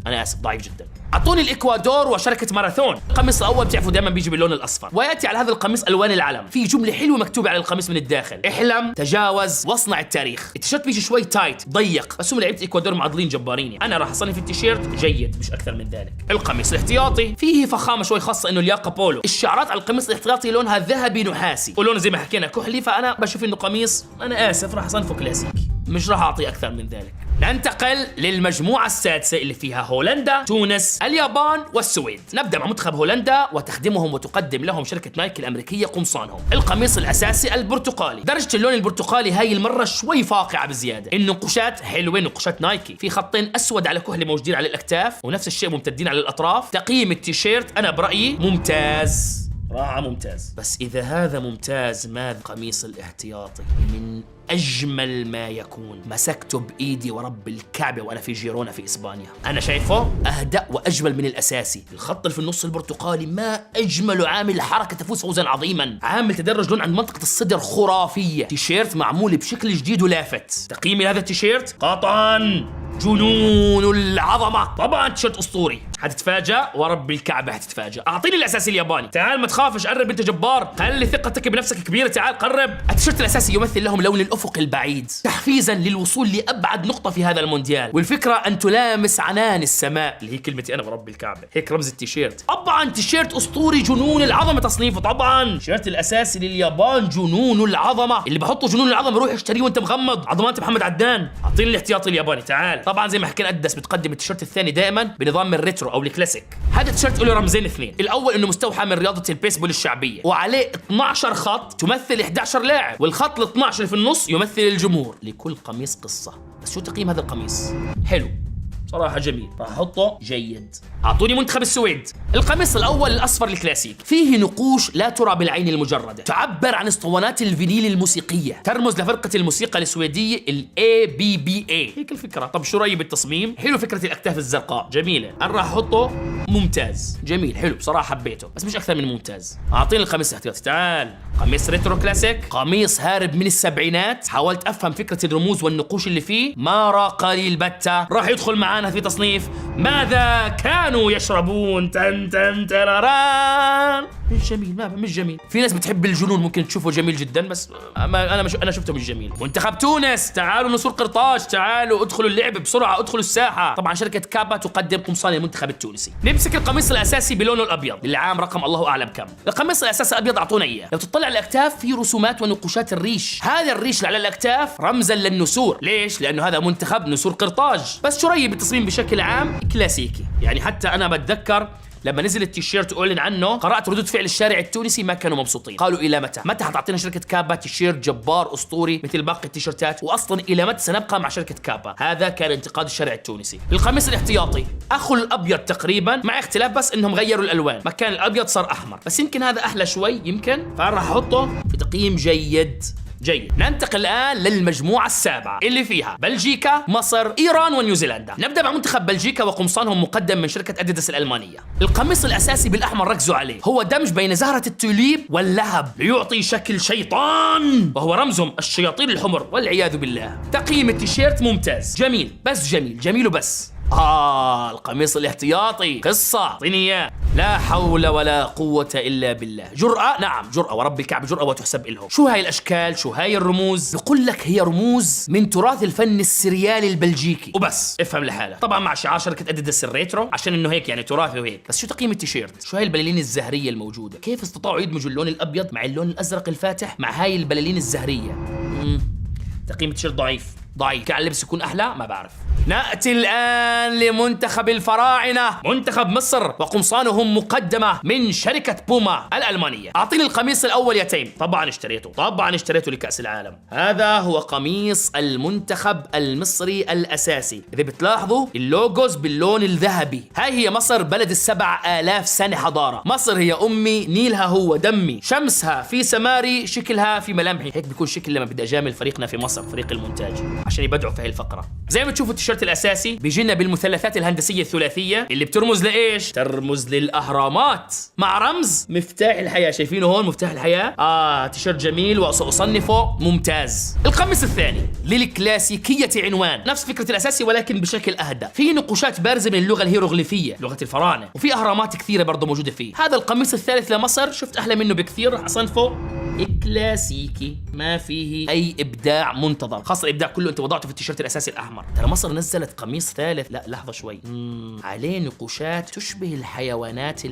انا اسف، ضعيف جدا. اعطوني الاكوادور وشركه ماراثون. القميص الاول بتعرفوا دائما بيجي باللون الاصفر، وياتي على هذا القميص الوان العلم، في جمله حلوه مكتوبه على القميص من الداخل: احلم، تجاوز، واصنع التاريخ. التيشيرت بيجي شوي تايت ضيق، بس هم لعيبه الاكوادور معضلين جبارين. انا راح اصنف التيشيرت جيد مش اكثر من ذلك. القميص الاحتياطي فيه فخامه شوي، خاصه انه لياقه بولو. الشعارات على القميص الاحتياطي لونها ذهبي نحاسي، ولونه زي ما حكينا كحلي، فانا بشوف انه قميص، انا اسف، راح اصنفه كلاسيكي، مش راح اعطيه اكثر من ذلك. ننتقل للمجموعة السادسة اللي فيها هولندا، تونس، اليابان والسويد. نبدأ مع منتخب هولندا، وتخدمهم وتقدم لهم شركة نايكي الأمريكية قمصانهم. القميص الأساسي البرتقالي، درجة اللون البرتقالي هاي المرة شوي فاقعة بزيادة. النقوشات حلوة، نقوشات نايكي، في خطين أسود على كحلي موجودين على الأكتاف، ونفس الشيء ممتدين على الأطراف. تقييم التيشيرت أنا برأيي ممتاز، راعة ممتاز. بس إذا هذا ممتاز، ماذا قميص الاحتياطي؟ من أجمل ما يكون، مسكته بإيدي ورب الكعبة وأنا في جيرونا في إسبانيا. أنا شايفه أهدأ وأجمل من الأساسي. الخط اللي في النص البرتقالي ما أجمل، عامل حركة تفوز فوزا عظيما، عامل تدرج لون عند منطقة الصدر خرافية. تيشيرت معمول بشكل جديد ولافت. تقييمي لهذا التيشيرت قطعا جنون العظمة. طبعا تيشيرت أسطوري، حتتفاجأ ورب الكعبة حتتفاجأ. أعطيني الأساسي الياباني، تعال ما تخافش، قرب، أنت جبار، خلي ثقتك بنفسك كبيرة، تعال قرب. التيشيرت الأساسي يمثل لهم لون الأفق البعيد، تحفيزا للوصول لأبعد نقطة في هذا المونديال، والفكرة أن تلامس عنان السماء، اللي هي كلمتي أنا ورب الكعبة، هيك رمز التيشيرت. طبعا تيشيرت أسطوري جنون العظمة تصنيفه. طبعا التيشيرت الأساسي لليابان جنون العظمة، اللي بحطه جنون العظمة روح اشتريه وأنت مغمض، عظمات محمد عدنان. أعطيني الاحتياطي الياباني، تعال. طبعا زي ما حكينا أدس بتقدم التيشيرت الثاني دائما بنظام الريترو أو الكلاسيك. هذا التيشيرت له رمزين اثنين، الاول انه مستوحى من رياضه البيسبول الشعبيه، وعليه 12 خط تمثل 11 لاعب، والخط ال 12 اللي في النص يمثل الجمهور. لكل قميص قصه. بس شو تقييم هذا القميص؟ حلو صراحة، جميل، راح احطه جيد. اعطوني منتخب السويد. القميص الاول الاصفر الكلاسيك، فيه نقوش لا ترى بالعين المجردة، تعبر عن اسطوانات الفينيل الموسيقية، ترمز لفرقة الموسيقى السويدية ABBA، هيك الفكرة. طب شو رأيي بالتصميم؟ حلو فكرة الاكتاف الزرقاء، جميلة. انا راح احطه ممتاز، جميل، حلو بصراحة حبيته، بس مش اكثر من ممتاز. اعطيني القميص الاحتياطي، تعال. قميص ريترو كلاسيك، قميص هارب من السبعينات، حاولت افهم فكرة الرموز والنقوش اللي فيه، ما راق لي البتة. راح يدخل معانا في تصنيف ماذا كانوا يشربون، تن تن تراران. مش جميل، ما مش جميل. في ناس بتحب الجنون، ممكن تشوفه جميل جدا، بس انا شفته مش جميل. منتخب تونس، تعالوا نصور قرطاج، تعالوا ادخلوا اللعب بسرعه، ادخلوا الساحه. طبعا شركه كابا تقدم قمصان المنتخب التونسي. نمسك القميص الاساسي بلونه الابيض للعام رقم الله اعلم كم. القميص الاساسي ابيض، اعطونا اياه. لو تطلع على الاكتاف في رسومات ونقوشات الريش، هذا الريش اللي على الاكتاف رمزا للنسور. ليش؟ لانه هذا منتخب نسور قرطاج. بس شو رايي بالتصميم بشكل عام؟ كلاسيكي، يعني حتى انا بتذكر لما نزل التيشيرت واعلن عنه، قرأت ردود فعل الشارع التونسي ما كانوا مبسوطين، قالوا الى متى حتعطينا شركة كابا تيشيرت جبار اسطوري مثل باقي التيشيرتات، واصلا الى متى سنبقى مع شركة كابا؟ هذا كان انتقاد الشارع التونسي. القميص الاحتياطي اخو الابيض تقريبا، مع اختلاف بس انهم غيروا الالوان، مكان الابيض صار احمر، بس يمكن هذا احلى شوي يمكن، فانا راح احطه في تقييم جيد. جيد. ننتقل الآن للمجموعة السابعة اللي فيها بلجيكا، مصر، إيران ونيوزيلندا. نبدأ مع منتخب بلجيكا وقمصانهم مقدم من شركة أديداس الألمانية. القميص الأساسي بالأحمر ركزوا عليه، هو دمج بين زهرة التوليب واللهب ليعطي شكل شيطان، وهو رمزهم الشياطين الحمر والعياذ بالله. تقييم التيشيرت ممتاز، جميل بس جميل وبس. القميص الاحتياطي قصة، اعطيني اياه. لا حول ولا قوة إلا بالله. جرأة، نعم جرأة ورب الكعبة جرأة وتحسب إلهم. شو هاي الأشكال؟ شو هاي الرموز؟ بقول لك هي رموز من تراث الفن السريالي البلجيكي وبس، افهم لحالك. طبعا مع شعار شركة أديداس الريترو عشان إنه هيك يعني تراثي وهيك. بس شو تقييم التيشيرت؟ شو هاي البلالين الزهرية الموجودة؟ كيف استطاعوا يدمجوا اللون الأبيض مع اللون الأزرق الفاتح مع هاي البلالين الزهرية؟ تقييم التيشيرت ضعيف. كان اللبس يكون أحلى، ما بعرف. نأتي الآن لمنتخب الفراعنة، منتخب مصر، وقمصانهم مقدمة من شركة بوما الألمانية. أعطيني القميص الأول يا تيم. طبعا اشتريته لكأس العالم. هذا هو قميص المنتخب المصري الأساسي. إذا بتلاحظوا اللوجوز باللون الذهبي. هاي هي مصر، بلد 7000 سنة حضارة. مصر هي أمي، نيلها هو دمي، شمسها في سماري، شكلها في ملامحي. هيك بيكون شكل لما بدي أجامل فريقنا في مصر، فريق المونتاج، عشان يبدعوا في هاي الفقرة. زي ما تشوفوا التيشيرت الأساسي بيجينا بالمثلثات الهندسية الثلاثية اللي بترمز لإيش؟ ترمز للأهرامات مع رمز مفتاح الحياة. شايفينه هون مفتاح الحياة؟ تيشيرت جميل وسأصنفه ممتاز. القميص الثاني للكلاسيكية عنوان، نفس فكرة الأساسي ولكن بشكل أهدى. فيه نقوشات بارزة من اللغة الهيروغليفية، لغة الفراعنة، وفي أهرامات كثيرة برضه موجودة فيه. هذا القميص الثالث لمصر شفت أحلى منه بكثير، راح أصنفه كلاسيكي، ما فيه أي إبداع منتظر. خاصة الإبداع كله أنت وضعته في التيشيرت الأساسي الأحمر. ترى مصر نزلت قميص ثالث، لا لحظة شوي، عليه نقوشات تشبه الحيوانات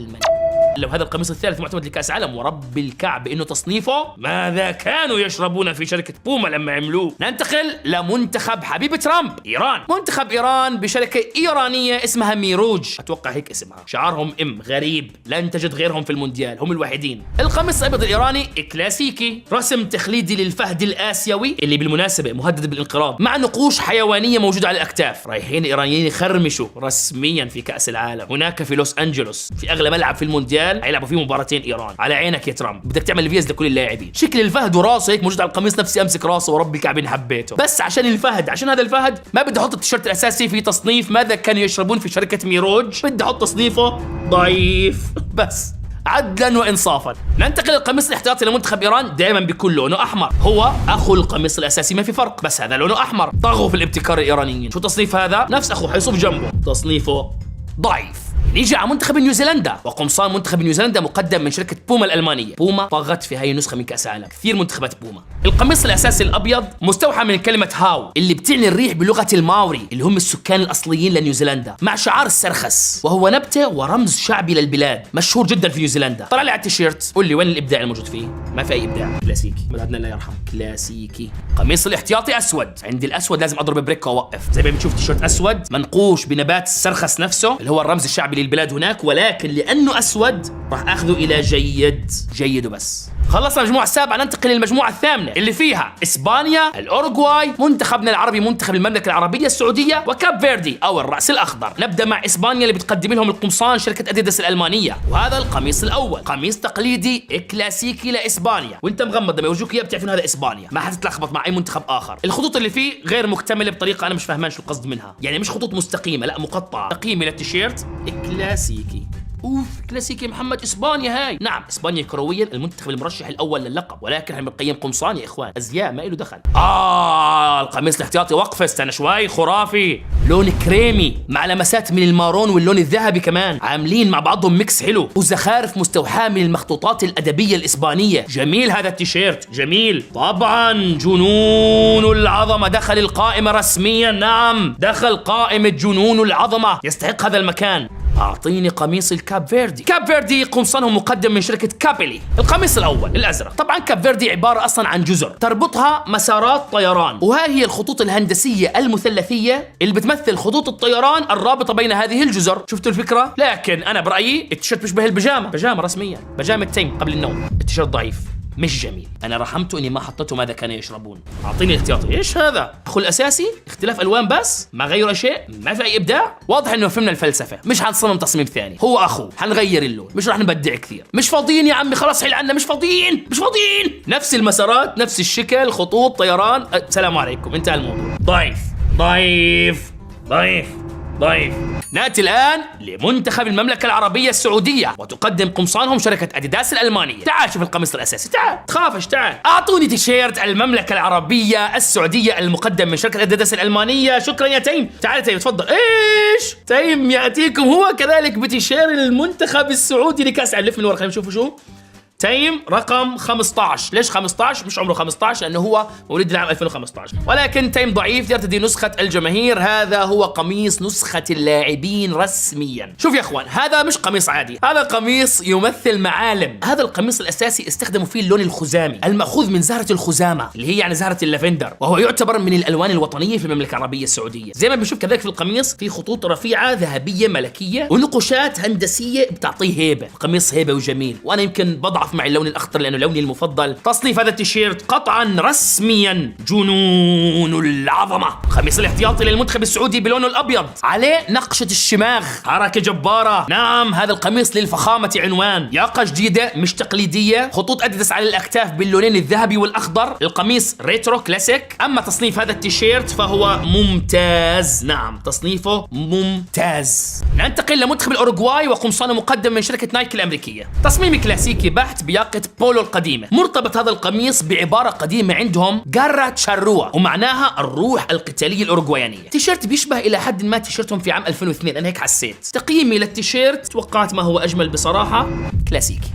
لو هذا القميص الثالث معتمد لكأس عالم ورب الكعب إنه تصنيفه ماذا كانوا يشربون في شركة بوما لما عملوه. ننتقل لمنتخب حبيب ترامب، إيران. منتخب إيران بشركة إيرانية اسمها ميروج، أتوقع هيك اسمها. شعارهم غريب، لن تجد غيرهم في المونديال، هم الوحيدين. القميص الأبيض الإيراني كلاسيكي، رسم تقليدي للفهد الآسيوي اللي بالمناسبة مهدد بالانقراض، مع نقوش حيوانية موجودة على الأكتاف. رايحين الإيرانيين يخرمشوا رسميا في كأس العالم. هناك في لوس أنجلوس في أغلى ملعب في المونديال هيلعبوا فيه مباراتين إيران. على عينك يا ترامب، بدك تعمل فيز لكل اللاعبين. شكل الفهد وراسه هيك موجود على القميص، نفسي أمسك راسه وربي كعبين حبيته، بس عشان الفهد، عشان هذا الفهد ما بدي أحط التيشيرت الأساسي في تصنيف ماذا كانوا يشربون في شركة ميروج، بدي أحط تصنيفه ضعيف بس عدلا وانصافا. ننتقل للقميص الاحتياطي لمنتخب ايران، دائما بيكون لونه احمر، هو اخو القميص الاساسي ما في فرق، بس هذا لونه احمر. طغوا في الابتكار الايرانيين. شو تصنيف هذا؟ نفس اخوه حيصف جنبه، تصنيفه ضعيف. نيجي على منتخب نيوزيلندا، وقمصان منتخب نيوزيلندا مقدم من شركة بوما الألمانية. بوما طغت في هاي النسخة من كأس العالم، كثير منتخبات بوما. القميص الأساسي الأبيض مستوحى من كلمة هاو اللي بتعني الريح بلغة الماوري اللي هم السكان الأصليين لنيوزيلندا، مع شعار السرخس وهو نبتة ورمز شعبي للبلاد مشهور جدا في نيوزيلندا. طلع لي على التيشيرت، قول لي وين الإبداع الموجود فيه؟ ما في أي إبداع، كلاسيكي، ملعبنا الله يرحمه، كلاسيكي. قميص الاحتياطي أسود، عندي الأسود لازم أضرب بريك وأوقف. زي ما بتشوف تيشيرت أسود منقوش بنبات السرخس نفسه اللي هو الرمز الشعبي للبلاد هناك، ولكن لأنه أسود راح أخذه إلى جيد وبس. خلصنا المجموعة السابعة، ننتقل للمجموعة الثامنة اللي فيها إسبانيا، الأوروغواي، منتخبنا العربي منتخب المملكة العربية السعودية، وكاب فيردي أو الرأس الأخضر. نبدأ مع إسبانيا اللي بتقدم لهم القمصان شركة أديداس الألمانية. وهذا القميص الأول، قميص تقليدي كلاسيكي لإسبانيا، وأنت مغمض لما يورجوك إياه بتعرف إنه هذا إسبانيا، ما حتتلخبط مع أي منتخب آخر. الخطوط اللي فيه غير مكتملة بطريقة أنا مش فاهمان شو القصد منها، يعني مش خطوط مستقيمة، لا مقطعة. تقييمي للتيشيرت كلاسيكي. كلاسيكي محمد، اسبانيا هاي. نعم اسبانيا كرويا المنتخب المرشح الاول للقب، ولكن احنا بنقيم قمصان يا اخوان، ازياء ما له دخل. القميص الاحتياطي وقفه، استنى شوي، خرافي، لون كريمي مع لمسات من المارون واللون الذهبي كمان، عاملين مع بعضهم ميكس حلو، وزخارف مستوحاه من المخطوطات الادبيه الاسبانيه. جميل هذا التيشيرت، جميل. طبعا جنون العظمه دخل القائمه رسميا، نعم دخل قائمه جنون العظمه، يستحق هذا المكان. أعطيني قميص الكاب فيردي. كاب فيردي قمصانهم مقدم من شركة كابيلي. القميص الأول الأزرق، طبعا كاب فيردي عبارة أصلا عن جزر تربطها مسارات طيران، وهذه هي الخطوط الهندسية المثلثية اللي بتمثل خطوط الطيران الرابطة بين هذه الجزر. شفتوا الفكرة؟ لكن أنا برأيي التيشيرت بيشبه البيجامة، بيجامة رسميا، بيجامة تيم قبل النوم. التيشيرت ضعيف، مش جميل. انا رحمته اني ما حطيته ماذا كانوا يشربون. اعطيني الاحتياطي. ايش هذا؟ اخو الاساسي اختلاف الوان بس ما غيروا شيء، ما في اي ابداع. واضح انه فهمنا الفلسفه، مش حنصمم تصميم ثاني. هو اخو حنغير اللون، مش راح نبدع كثير. مش فاضيين يا عمي، خلاص حيل عنا، مش فاضيين مش فاضيين. نفس المسارات نفس الشكل، خطوط طيران. السلام عليكم، انتهى الموضوع. ضعيف ضعيف ضعيف ضعيف. نأتي الآن لمنتخب المملكة العربية السعودية، وتقدم قمصانهم شركة أديداس الألمانية. تعال شوف القميص الأساسي، تعال تخافش، تعال. أعطوني تيشيرت المملكة العربية السعودية المقدم من شركة أديداس الألمانية. شكرا يا تيم. تعال تيم تفضل. إيش تيم يأتيكم هو كذلك بتيشير المنتخب السعودي لكأس العالم. لف من ورا خلينا نشوف شو تيم رقم 15. ليش 15؟ مش عمره 15 لأنه هو مولود العام 2015. ولكن تيم ضعيف يرتدي نسخة الجماهير. هذا هو قميص نسخة اللاعبين رسميا. شوف يا اخوان، هذا مش قميص عادي، هذا قميص يمثل معالم. هذا القميص الأساسي استخدموا فيه اللون الخزامي المأخوذ من زهرة الخزامة اللي هي يعني زهرة اللافندر، وهو يعتبر من الألوان الوطنية في المملكة العربية السعودية. زي ما بنشوف كذلك في القميص في خطوط رفيعة ذهبية ملكية ونقوشات هندسية بتعطيه هيبة. القميص هيبة وجميل، وأنا يمكن بضعف مع اللون الأخضر لأنه لوني المفضل. تصنيف هذا التيشيرت قطعا رسميا جنون العظمة. قميص الاحتياطي للمنتخب السعودي بلونه الأبيض، عليه نقشة الشماغ، حركة جبارة. نعم هذا القميص للفخامة عنوان. ياقة جديدة مش تقليدية، خطوط أديداس على الأكتاف باللونين الذهبي والأخضر. القميص ريترو كلاسيك. أما تصنيف هذا التيشيرت فهو ممتاز. نعم تصنيفه ممتاز. ننتقل لمنتخب الأوروغواي وقمصانه مقدم من شركة نايك الأمريكية. تصميم كلاسيكي بحت بياقة بولو القديمة. مرتبط هذا القميص بعبارة قديمة عندهم جارا تشاروا، ومعناها الروح القتالية الأوروغوايانية. تيشيرت بيشبه إلى حد ما تيشيرتهم في عام 2002، أنا هيك حسيت. تقييمي للتيشيرت توقعت ما هو أجمل بصراحة، كلاسيكي.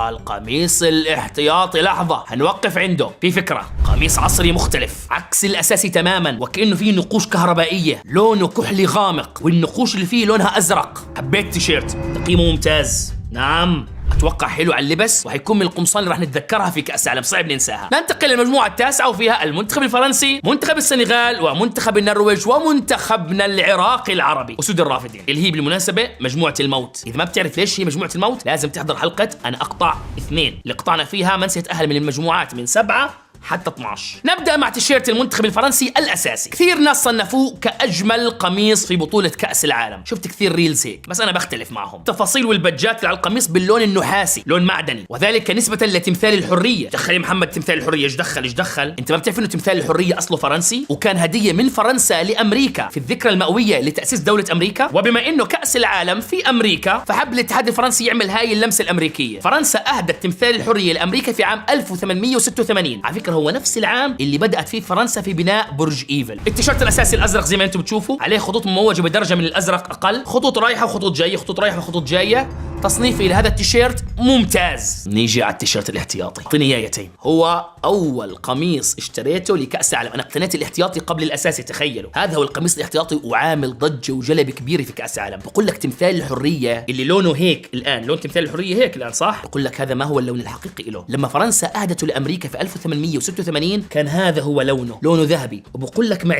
القميص الاحتياطي لحظة هنوقف عنده. في فكرة، قميص عصري مختلف عكس الأساسي تماما، وكأنه فيه نقوش كهربائية، لونه كحلي غامق والنقوش اللي فيه لونها أزرق. حبيت التيشيرت، تقييمه ممتاز. نعم اتوقع حلو على اللبس، وحيكون من القمصان اللي راح نتذكرها في كأس العالم، صعب ننساها. ننتقل للمجموعة التاسعة وفيها المنتخب الفرنسي، منتخب السنغال، ومنتخب النرويج، ومنتخبنا العراقي العربي وسود الرافدين، اللي هي بالمناسبة مجموعة الموت. إذا ما بتعرف ليش هي مجموعة الموت لازم تحضر حلقة أنا أقطع 2 اللي قطعنا فيها من سيتأهل من المجموعات من 7 حتى 12. نبدأ مع تيشيرت المنتخب الفرنسي الأساسي. كثير ناس صنفوه كأجمل قميص في بطولة كأس العالم، شفت كثير ريلز هيك، بس أنا بختلف معهم. التفاصيل والبجات على القميص باللون النحاسي، لون معدني، وذلك نسبة لتمثال الحرية. دخل يا محمد تمثال الحرية، ايش دخل؟ أنت ما بتعرف إنه تمثال الحرية أصله فرنسي، وكان هدية من فرنسا لأمريكا في الذكرى المئوية لتأسيس دولة أمريكا. وبما إنه كأس العالم في أمريكا، فحب الاتحاد الفرنسي يعمل هاي اللمسة الأمريكية. فرنسا أهدت تمثال الحرية لأمريكا في عام 1886، على فكرة هو نفس العام اللي بدأت فيه فرنسا في بناء برج إيفل. التيشيرت الأساسي الأزرق زي ما أنتم بتشوفوا، عليه خطوط مموجة بدرجة من الأزرق أقل، خطوط رايحة وخطوط جاية، خطوط رايحة وخطوط جاية. تصنيفي لهذا التيشيرت ممتاز. نيجي على التيشيرت الاحتياطي، اعطيني اياه يا تيم. هو أول قميص اشتريته لكأس العالم، أنا اقتنيت الاحتياطي قبل الأساسي، تخيلوا. هذا هو القميص الاحتياطي وعامل ضجة وجلب كبيرة في كأس العالم. بقول لك تمثال الحرية اللي لونه هيك الآن، لون تمثال الحرية هيك الآن صح؟ بقول لك هذا ما هو اللون الحقيقي له. لما فرنسا أهدته لأمريكا في 1886 كان هذا هو لونه ذهبي. وبقول لك مع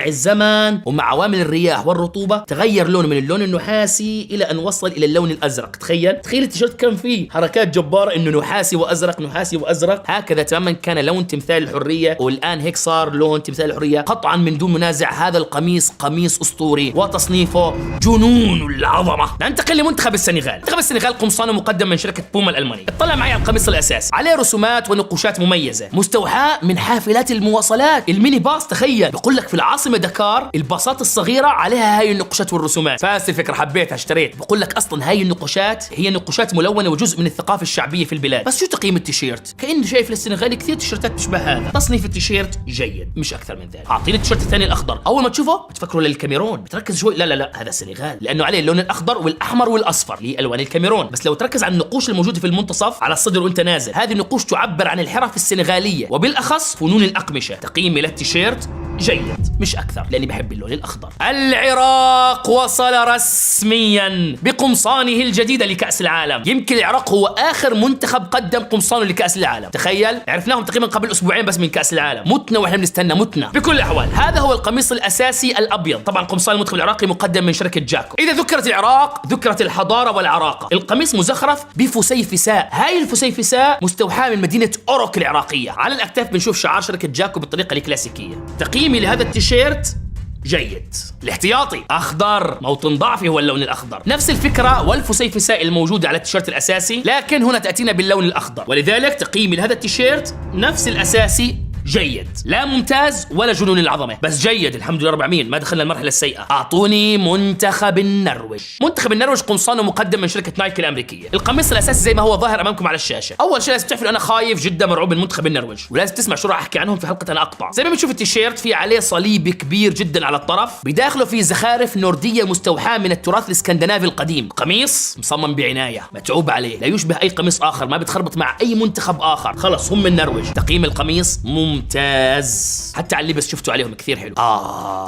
الزمن ومع عوامل الرياح والرطوبة تغير لونه من اللون النحاسي إلى أن وصل إلى اللون الأزرق. تخيل التيشيرت كان فيه حركات جبارة، إنه نحاسي وأزرق نحاسي وأزرق، هكذا تماما كان لون تمثال الحرية، والآن هيك صار لون تمثال الحرية. قطعا من دون منازع هذا القميص قميص أسطوري، وتصنيفه جنون العظمة. ننتقل لمنتخب السنغال. منتخب السنغال قمصانه مقدم من شركة بوما الألمانية. اطلع معي على القميص الأساسي، عليه رسومات ونقوشات مميزة مستوحاة من حافلات المواصلات، الميني باص. تخيل بقول لك في العاصمة دكار الباصات الصغيرة عليها هاي النقوشات والرسومات. فاس الفكرة، حبيتها اشتريت. بقول لك أصلا هاي النقوشات هي نقوشات ملونة وجزء من الثقافة الشعبية في البلاد. بس شو تقييم التيشيرت؟ كأني شايف للسنغالي كثير تيشيرتات تشبه هذا. تصنيف التيشيرت جيد مش أكثر من ذلك. أعطيني التيشيرت الثاني الأخضر، أول ما تشوفه بتفكروا للكاميرون، بتركز شوي. لا هذا السنغال لأنه عليه اللون الأخضر والأحمر والأصفر لألوان الكاميرون. بس لو تركز على النقوش الموجودة في المنتصف على الصدر وأنت نازل، هذه النقوش تعبر عن الحرف السنغالية وبالأخص فنون الأقمشة. تقييمي للتيشيرت جيد مش أكثر لأني بحب اللون الأخضر. العراق وصل رسميا بقمصانه الجديدة لكأس العالم. يمكن العراق هو آخر منتخب قدم قمصانه لكأس العالم. تخيل، عرفناهم تقريبا قبل أسبوعين بس من كأس العالم. متنا واحنا بنستنى متنا. بكل الأحوال هذا هو القميص الأساسي الأبيض. طبعا قمصان المنتخب العراقي مقدم من شركة جاكو. إذا ذكرت العراق ذكرت الحضارة والعراقة. القميص مزخرف بفسيفساء. هاي الفسيفساء مستوحاة من مدينة أوروك العراقية. على الأكتاف بنشوف شعار شركة جاكو بالطريقة الكلاسيكية. تقييمي لهذا التيشيرت جيد. الاحتياطي أخضر، موطن ضعفي هو اللون الأخضر. نفس الفكرة والفسيفساء الموجودة على التيشيرت الأساسي، لكن هنا تأتينا باللون الأخضر، ولذلك تقييمي لهذا التيشيرت نفس الأساسي جيد. لا ممتاز ولا جنون العظمة، بس جيد الحمد لله رب العالمين. ما دخلنا المرحلة السيئة. أعطوني منتخب النرويج. منتخب النرويج قمصانه مقدم من شركة نايك الأمريكية. القميص الأساسي زي ما هو ظاهر أمامكم على الشاشة. أول شيء لازم تعرفوا أنا خايف جدا مرعوب من منتخب النرويج، ولازم تسمع شو راح أحكي عنهم في حلقة أنا أقطع. زي ما بنشوف التيشيرت في عليه صليب كبير جدا على الطرف، بداخله في زخارف نوردية مستوحاة من التراث الاسكندنافي القديم. قميص مصمم بعناية، متعوب عليه، لا يشبه أي قميص آخر، ما بتخربط مع أي منتخب آخر. خلص هم من النرويج. تقييم القميص ممتاز، حتى على اللبس شفتوا عليهم كثير حلو.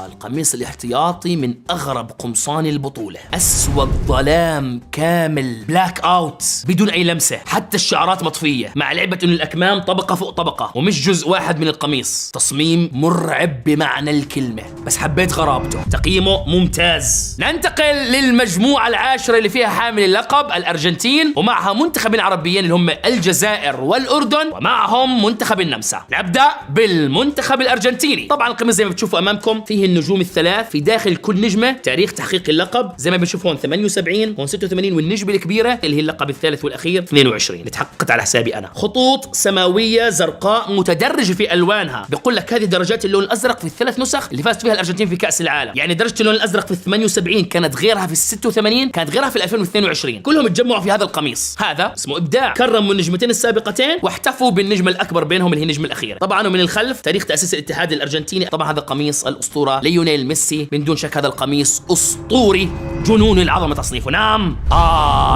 القميص الاحتياطي من أغرب قمصان البطولة. أسود ظلام كامل، بلاك أوت بدون أي لمسة، حتى الشعرات مطفية، مع لعبة إنه الأكمام طبقة فوق طبقة ومش جزء واحد من القميص. تصميم مرعب بمعنى الكلمة، بس حبيت غرابته. تقييمه ممتاز. ننتقل للمجموعة العاشرة اللي فيها حامل اللقب الأرجنتين، ومعها منتخبين عربيين اللي هم الجزائر والأردن، ومعهم منتخب النمسا. نبدأ بالمنتخب الأرجنتيني. طبعا القميص زي ما بتشوفوا أمامكم فيه النجوم الثلاث، في داخل كل نجمة تاريخ تحقيق اللقب. زي ما بنشوف هون 78، هون 86، والنجمة الكبيرة اللي هي اللقب الثالث والأخير 22 اللي تحققت على حسابي أنا. خطوط سماوية زرقاء متدرجة في ألوانها. بيقول لك هذه درجات اللون الأزرق في الثلاث نسخ اللي فازت فيها الأرجنتين في كأس العالم. يعني درجة اللون الأزرق في 78 كانت غيرها في 86، كانت غيرها في 2022. كلهم اتجمعوا في هذا القميص. هذا اسمه إبداع. كرموا النجمتين السابقتين واحتفوا بالنجمة الأكبر بينهم اللي هي النجمة الأخيرة. طبعا ومن الخلف تاريخ تأسيس الاتحاد الأرجنتيني. طبعا هذا قميص الأسطورة ليونيل ميسي، من دون شك هذا القميص أسطوري، جنون العظمة تصنيفه. نعم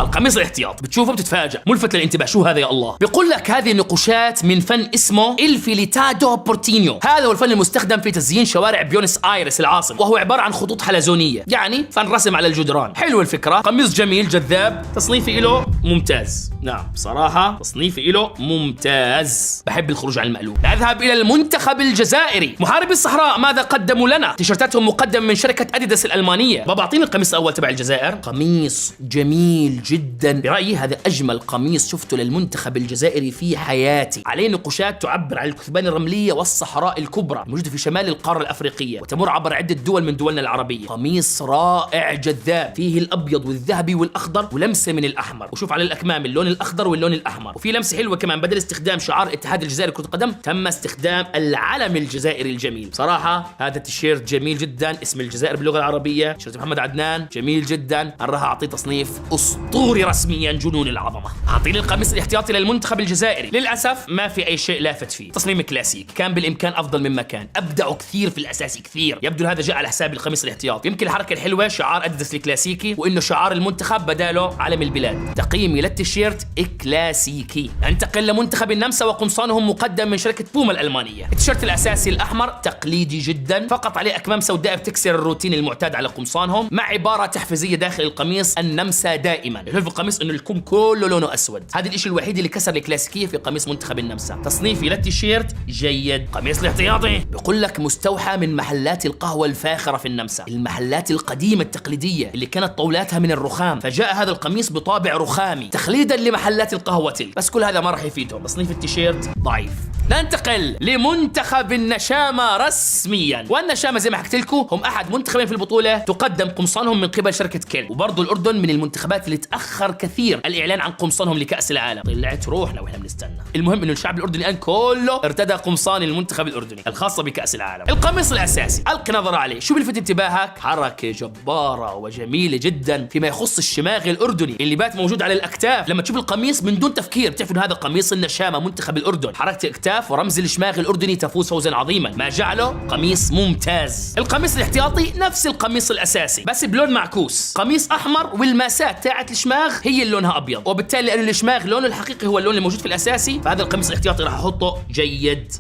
القميص الاحتياط بتشوفه بتتفاجأ، ملفت للانتباه. شو هذا يا الله؟ بيقول لك هذه نقوشات من فن اسمه الفيليتادو بورتينيو. هذا هو الفن المستخدم في تزيين شوارع بيونس آيرس العاصمة، وهو عبارة عن خطوط حلزونية، يعني فن رسم على الجدران. حلو الفكرة، قميص جميل جذاب، تصنيفي له ممتاز. نعم بصراحة تصنيفي له ممتاز. بحب الخروج عن المألوف. نذهب إلى المنتخب الجزائري. محاربي الصحراء ماذا قدموا لنا؟ تيشيرتاتهم مقدم من شركة أديداس الألمانية. بابا أعطيني القميص الأول تبع الجزائر. قميص جميل جدا، برأيي هذا أجمل قميص شفته للمنتخب الجزائري في حياتي. عليه نقوشات تعبر عن الكثبان الرملية والصحراء الكبرى الموجودة في شمال القارة الأفريقية، وتمر عبر عدة دول من دولنا العربية. قميص رائع جذاب، فيه الأبيض والذهبي والأخضر ولمسة من الأحمر. وشوف على الأكمام اللون الأخضر واللون الأحمر، وفي لمسة حلوة كمان، بدل استخدام شعار الاتحاد الجزائري لكرة القدم تم استخدام العلم الجزائري الجميل. صراحة هذا التيشيرت جميل جدا، اسم الجزائر باللغة العربية، تيشيرت محمد عدنان جميل جدا. أنا راح أعطيه تصنيف أسطوري رسميا، جنون العظمة. أعطيني القميص الاحتياطي للمنتخب الجزائري. للأسف ما في أي شيء لافت فيه، تصميم كلاسيك، كان بالإمكان أفضل مما كان. أبدعوا كثير في الأساسي كثير، يبدو هذا جاء على حساب القميص الاحتياطي. يمكن الحركة الحلوة شعار أديداس الكلاسيكي، وإنه شعار المنتخب بداله علم البلاد. تقييمي للتيشيرت كلاسيكي. انتقل لمنتخب النمسا وقمصانهم مقدم من شركة بوما الألمانية. التيشيرت الأساسي الأحمر تقليدي جدا، فقط عليه أكمام سوداء بتكسر الروتين المعتاد على قمصانهم، مع عبارة تحفيزية داخل القميص: النمسا دائما. الحلو في القميص إنه الكم كله لونه أسود، هذا الشيء الوحيد اللي كسر الكلاسيكية في قميص منتخب النمسا. تصنيفي للتيشيرت جيد. قميص الاحتياطي بيقول لك مستوحى من محلات القهوة الفاخرة في النمسا، المحلات القديمة التقليدية اللي كانت طاولاتها من الرخام، فجاء هذا القميص بطابع رخامي تقليدا لمحلات القهوة تلك. بس كل هذا ما راح يفيدهم، تصنيف التيشيرت ضعيف. ننتقل لمنتخب النشامة رسميا، والنشامة زي ما حكيت لكم هم أحد منتخبين في البطولة تقدم قمصانهم من قبل شركة كيل، وبرضه الأردن من المنتخبات اللي تأخر كثير الإعلان عن قمصانهم لكأس العالم. طلعت روحنا وإحنا بنستنى. المهم إنه الشعب الأردني الآن كله ارتدى قمصان المنتخب الأردني الخاصة بكأس العالم. القميص الأساسي ألقي نظر عليه، شو بيلفت انتباهك؟ حركة جبارة وجميلة جدا فيما يخص الشماغ الأردني اللي بات موجود على الأكتاف. لما تشوف القميص من دون تفكير بتعرف إنه هذا قميص النشامة منتخب الأردن. حركة الأكتاف ورمز الشماغ الأردني تفوز فوزا عظيما، ما جعله قميص ممتاز. القميص الاحتياطي نفس القميص الأساسي بس بلون معكوس، قميص أحمر والماسات تاعت الشماغ هي اللي لونها أبيض، وبالتالي لأن الشماغ لونه الحقيقي هو اللون الموجود في الأساسي، فهذا القميص الاحتياطي راح احطه جيد.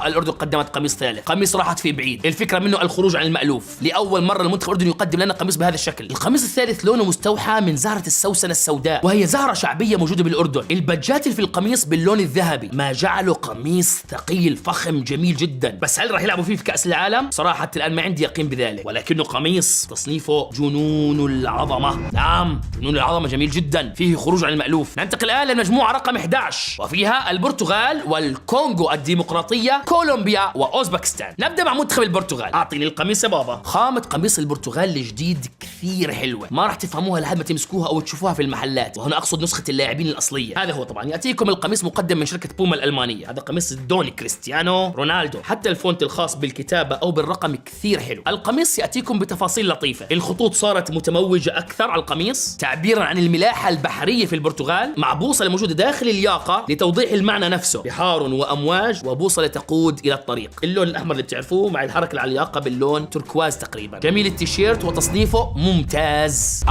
الاردن قدمت قميص ثالث، قميص راحت فيه بعيد، الفكره منه الخروج عن المألوف. لاول مره المنتخب الاردني يقدم لنا قميص بهذا الشكل. القميص الثالث لونه مستوحى من زهره السوسنه السوداء، وهي زهره شعبيه موجوده بالاردن. البجات اللي في القميص باللون الذهبي، ما جعله قميص ثقيل فخم جميل جدا. بس هل راح يلعبوا فيه في كأس العالم؟ صراحه حتى الان ما عندي يقين بذلك، ولكنه قميص تصنيفه جنون العظمه. نعم جنون العظمه، جميل جدا، فيه خروج عن المألوف. ننتقل الان للمجموعه رقم 11 وفيها البرتغال والكونغو الديمقراطيه، كولومبيا واوزبكستان. نبدا مع منتخب البرتغال. اعطيني القميص يا بابا. خامه قميص البرتغال الجديد كثير حلوه، ما راح تفهموها لحد ما تمسكوها او تشوفوها في المحلات، وهنا اقصد نسخه اللاعبين الاصليه. هذا هو طبعا. ياتيكم القميص مقدم من شركه بوما الالمانيه، هذا قميص دوني كريستيانو رونالدو، حتى الفونت الخاص بالكتابه او بالرقم كثير حلو. القميص ياتيكم بتفاصيل لطيفه، الخطوط صارت متموجه اكثر على القميص تعبيرا عن الملاحه البحريه في البرتغال، مع بوصله موجوده داخل الياقه لتوضيح المعنى نفسه، بحار وامواج وبوصله تقود الى الطريق. اللون الاحمر اللي بتعرفوه مع الحركه اللي على الياقه باللون تركواز تقريبا. جميل التيشيرت وتصنيفه ممتاز.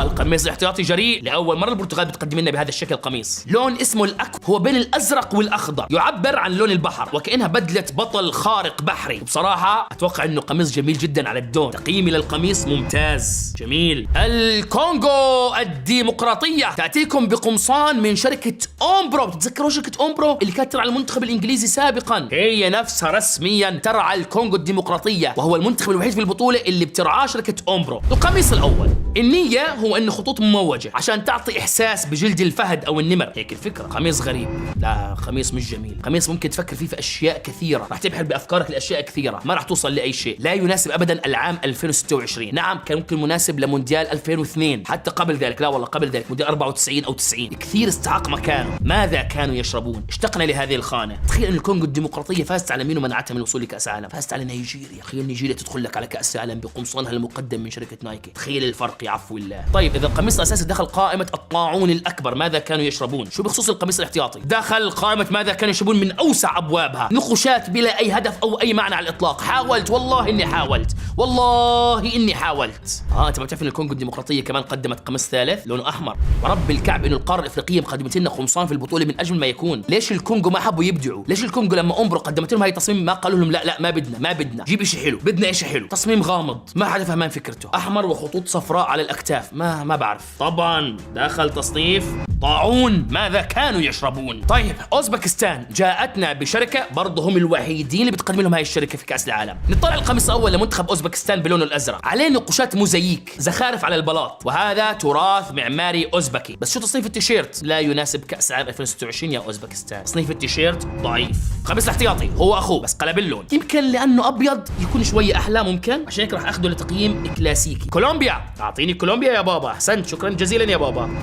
القميص الاحتياطي جريء، لاول مره البرتغال بتقدم لنا بهذا الشكل قميص. لون اسمه الاكوا، هو بين الازرق والاخضر، يعبر عن لون البحر وكانها بدله بطل خارق بحري. وبصراحه اتوقع انه قميص جميل جدا على الدون. تقييمي للقميص ممتاز جميل. الكونغو الديمقراطيه تاتيكم بقمصان من شركه اومبرو. بتتذكروا شركه اومبرو اللي كانت ترعى المنتخب الانجليزي سابقا؟ هي نفسها رسميا ترعى الكونغو الديمقراطيه، وهو المنتخب الوحيد في البطوله اللي بترعاه شركه اومبرو. القميص الاول النية هو انه خطوط مموجة عشان تعطي احساس بجلد الفهد او النمر، هيك الفكرة. قميص غريب، لا قميص مش جميل، قميص ممكن تفكر فيه في اشياء كثيرة، راح تبحر بافكارك لاشياء كثيرة، ما راح توصل لاي شيء. لا يناسب ابدا العام 2026. نعم كان ممكن مناسب لمونديال 2002، حتى قبل ذلك، لا والله قبل ذلك مونديال 94 او 90. كثير استحق مكانه. ماذا كانوا يشربون؟ اشتقنا لهذه الخانة. تخيل ان الكونغو الديمقراطية فازت على مين ومنعتها من الوصول لكأس العالم؟ فازت على نيجيريا. تخيل نيجيريا تدخل لك على كأس العالم بقمصانها المقدم من شركة نايكي. تخيل الفرق يا عفو الله. طيب اذا القميص الاساسي دخل قائمة الطاعون الاكبر، ماذا كانوا يشربون؟ شو بخصوص القميص الاحتياطي؟ دخل قائمة ماذا كانوا يشربون من اوسع ابوابها، نقوشات بلا اي هدف او اي معنى على الاطلاق. حاولت والله اني حاولت، والله اني حاولت. انت ما بتعرف ان الكونغو الديمقراطية كمان قدمت قميص ثالث لونه احمر؟ ورب الكعب انه القارة الافريقية مقدمت لنا قمصان في البطولة من اجمل ما يكون. ليش الكونغو ما حبوا يبدعوا؟ ليش الكونغو لما اومبرو قدمت لهم هاي التصميم ما قالوا لهم لا ما بدنا جيب شيء حلو، بدنا شيء حلو، تصميم غامض ما حدا فهمان فكرته، احمر وخطوط صفراء على الاكتاف، ما بعرف. طبعا دخل تصنيف طاعون ماذا كانوا يشربون. طيب اوزبكستان جاءتنا بشركه برضه هم الوحيدين اللي بتقدم لهم هاي الشركه في كاس العالم. نطلع القميص الاول لمنتخب اوزبكستان بلونه الازرق، عليه نقوشات موزاييك، زخارف على البلاط، وهذا تراث معماري اوزبكي. بس شو تصنيف التيشيرت؟ لا يناسب كاس العالم 2026 يا اوزبكستان. تصنيف التيشيرت ضعيف. القميص الاحتياطي هو اخوه بس قلب اللون، يمكن لانه ابيض يكون شويه احلى، ممكن عشان هيك راح اخذه لتقييم كلاسيكي. كولومبيا، اعطيني كولومبيا يا بابا. احسنت، شكرا جزيلا يا بابا.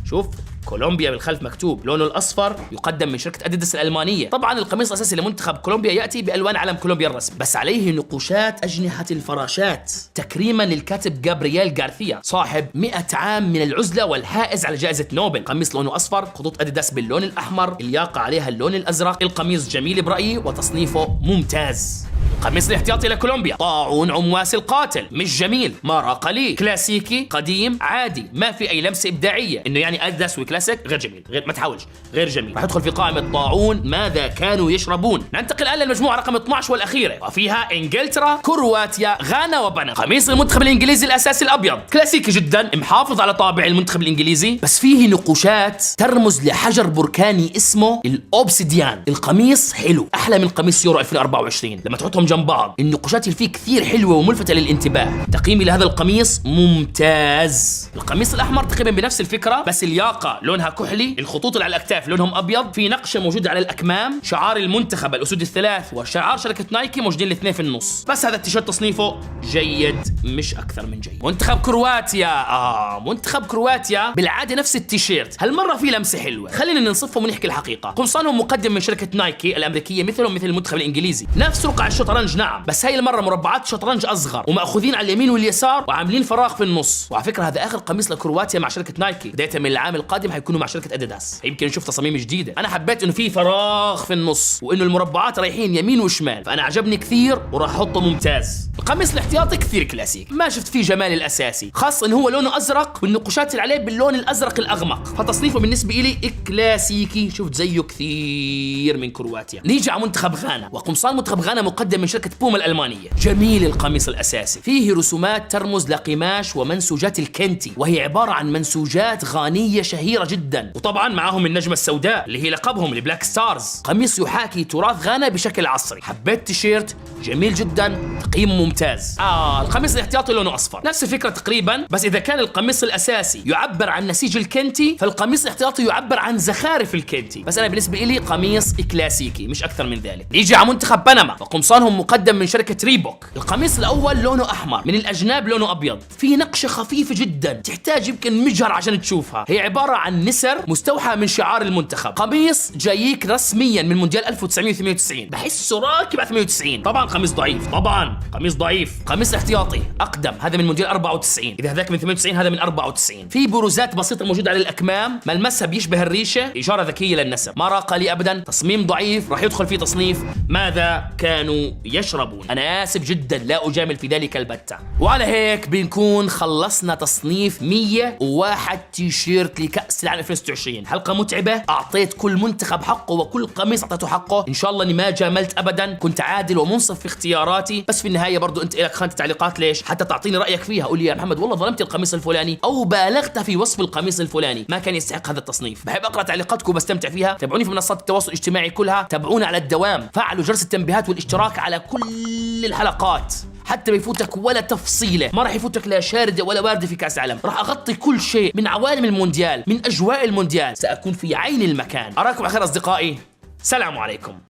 شوف كولومبيا بالخلف مكتوب لونه الاصفر، يقدم من شركه اديداس الالمانيه. طبعا القميص الاساسي لمنتخب كولومبيا ياتي بالوان علم كولومبيا الرسمي، بس عليه نقوشات اجنحه الفراشات تكريما للكاتب جابرييل غارثيا صاحب 100 عام من العزله والحائز على جائزه نوبل. قميص لونه اصفر، خطوط اديداس باللون الاحمر، الياقه عليها اللون الازرق. القميص جميل برايي وتصنيفه ممتاز. القميص الاحتياطي لكولومبيا طاعون عمواس القاتل، مش جميل، ما راق لي، كلاسيكي قديم عادي، ما في اي لمسه ابداعيه، انه يعني اديداس وكلاسيك، غير جميل، غير ما تحاولش، غير جميل. راح يدخل في قائمه طاعون ماذا كانوا يشربون. ننتقل الان للمجموعه رقم 12 والاخيره وفيها انجلترا، كرواتيا، غانا وبنما. قميص المنتخب الانجليزي الاساسي الابيض كلاسيكي جدا، محافظ على طابع المنتخب الانجليزي، بس فيه نقوشات ترمز لحجر بركاني اسمه الاوبسيديان. القميص حلو، احلى من قميص يورو 2024 لما تحطهم جنب بعض. النقوشات اللي فيه كثير حلوه وملفته للانتباه. تقييمي لهذا القميص ممتاز. القميص الاحمر تقريبا بنفس الفكره، بس الياقه لونها كحلي، الخطوط اللي على الاكتاف لونهم ابيض، في نقشه موجوده على الاكمام، شعار المنتخب الاسود الثلاث وشعار شركه نايكي موجودين الاثنين في النص. بس هذا التيشيرت تصنيفه جيد مش اكثر من جيد. منتخب كرواتيا، منتخب كرواتيا بالعاده نفس التيشيرت، هالمره في لمسه حلوه. خلينا ننصفهم ونحكي الحقيقه. قمصانهم مقدم من شركه نايكي الامريكيه، مثل المنتخب الانجليزي، نفس رقع الشطرنج شطرنج نعم، بس هاي المره مربعات شطرنج اصغر ومأخوذين على اليمين واليسار وعاملين فراغ في النص. وعلى فكره هذا اخر قميص لكرواتيا مع شركه نايكي، بدايه من العام القادم حيكونوا مع شركه اديداس، يمكن نشوف تصاميم جديده. انا حبيت انه في فراغ في النص وانه المربعات رايحين يمين وشمال، فانا عجبني كثير وراح احطه ممتاز. القميص الاحتياطي كثير كلاسيك، ما شفت فيه جمال الاساسي، خاصه انه هو لونه ازرق والنقوشات اللي عليه باللون الازرق الاغمق، فتصنيفه بالنسبه لي كلاسيكي، شفت زيه كثير من كرواتيا. نيجي على منتخب غانا، وقمصان منتخب غانا مقدم من شركه بوما الالمانيه. جميل القميص الاساسي، فيه رسومات ترمز لقماش ومنسوجات الكنتي، وهي عباره عن منسوجات غانيه شهيره جدا، وطبعا معاهم النجمه السوداء اللي هي لقبهم البلاك ستارز. قميص يحاكي تراث غانا بشكل عصري. حبيت التيشيرت، جميل جدا، تقييمه ممتاز. القميص الاحتياطي لونه اصفر، نفس الفكره تقريبا، بس اذا كان القميص الاساسي يعبر عن نسيج الكنتي، فالقميص الاحتياطي يعبر عن زخارف الكنتي، بس انا بالنسبه لي قميص كلاسيكي مش اكثر من ذلك. نيجي على منتخب بنما، وقمصانهم مقدم من شركه ريبوك. القميص الاول لونه احمر، من الاجناب لونه ابيض، في نقشه خفيفه جدا تحتاج يمكن مجهر عشان تشوفها. هي عباره عن نسر مستوحى من شعار المنتخب. قميص جايك رسميا من مونديال 1998، بحسه راكب على 98. طبعا قميص ضعيف، طبعا قميص ضعيف. قميص احتياطي اقدم، هذا من مونديال 94، اذا هذاك من 98 هذا من 94. في بروزات بسيطه موجوده على الاكمام، ملمسها بيشبه الريشه، اشاره ذكيه للنسر. ما راق لي ابدا، تصميم ضعيف، راح يدخل في تصنيف ماذا كانوا يشربون. انا اسف جدا، لا اجامل في ذلك البتة. وعلى هيك بنكون خلصنا تصنيف 101 تيشيرت لكأس العالم 2026. حلقة متعبة، اعطيت كل منتخب حقه وكل قميص اعطيته حقه، ان شاء الله اني ما جاملت ابدا، كنت عادل ومنصف في اختياراتي. بس في النهاية برضو انت لك خانة تعليقات، ليش؟ حتى تعطيني رأيك فيها، قول لي يا محمد والله ظلمت القميص الفلاني او بالغت في وصف القميص الفلاني، ما كان يستحق هذا التصنيف. بحب اقرا تعليقاتكم وبستمتع فيها. تابعوني في منصات التواصل الاجتماعي كلها، تابعونا على الدوام، فعلوا جرس التنبيهات والاشتراك على كل الحلقات حتى ما يفوتك ولا تفصيلة. ما راح يفوتك لا شاردة ولا واردة في كأس العالم، راح أغطي كل شيء من عوالم المونديال، من أجواء المونديال، سأكون في عين المكان. أراكم على خير أصدقائي، سلام عليكم.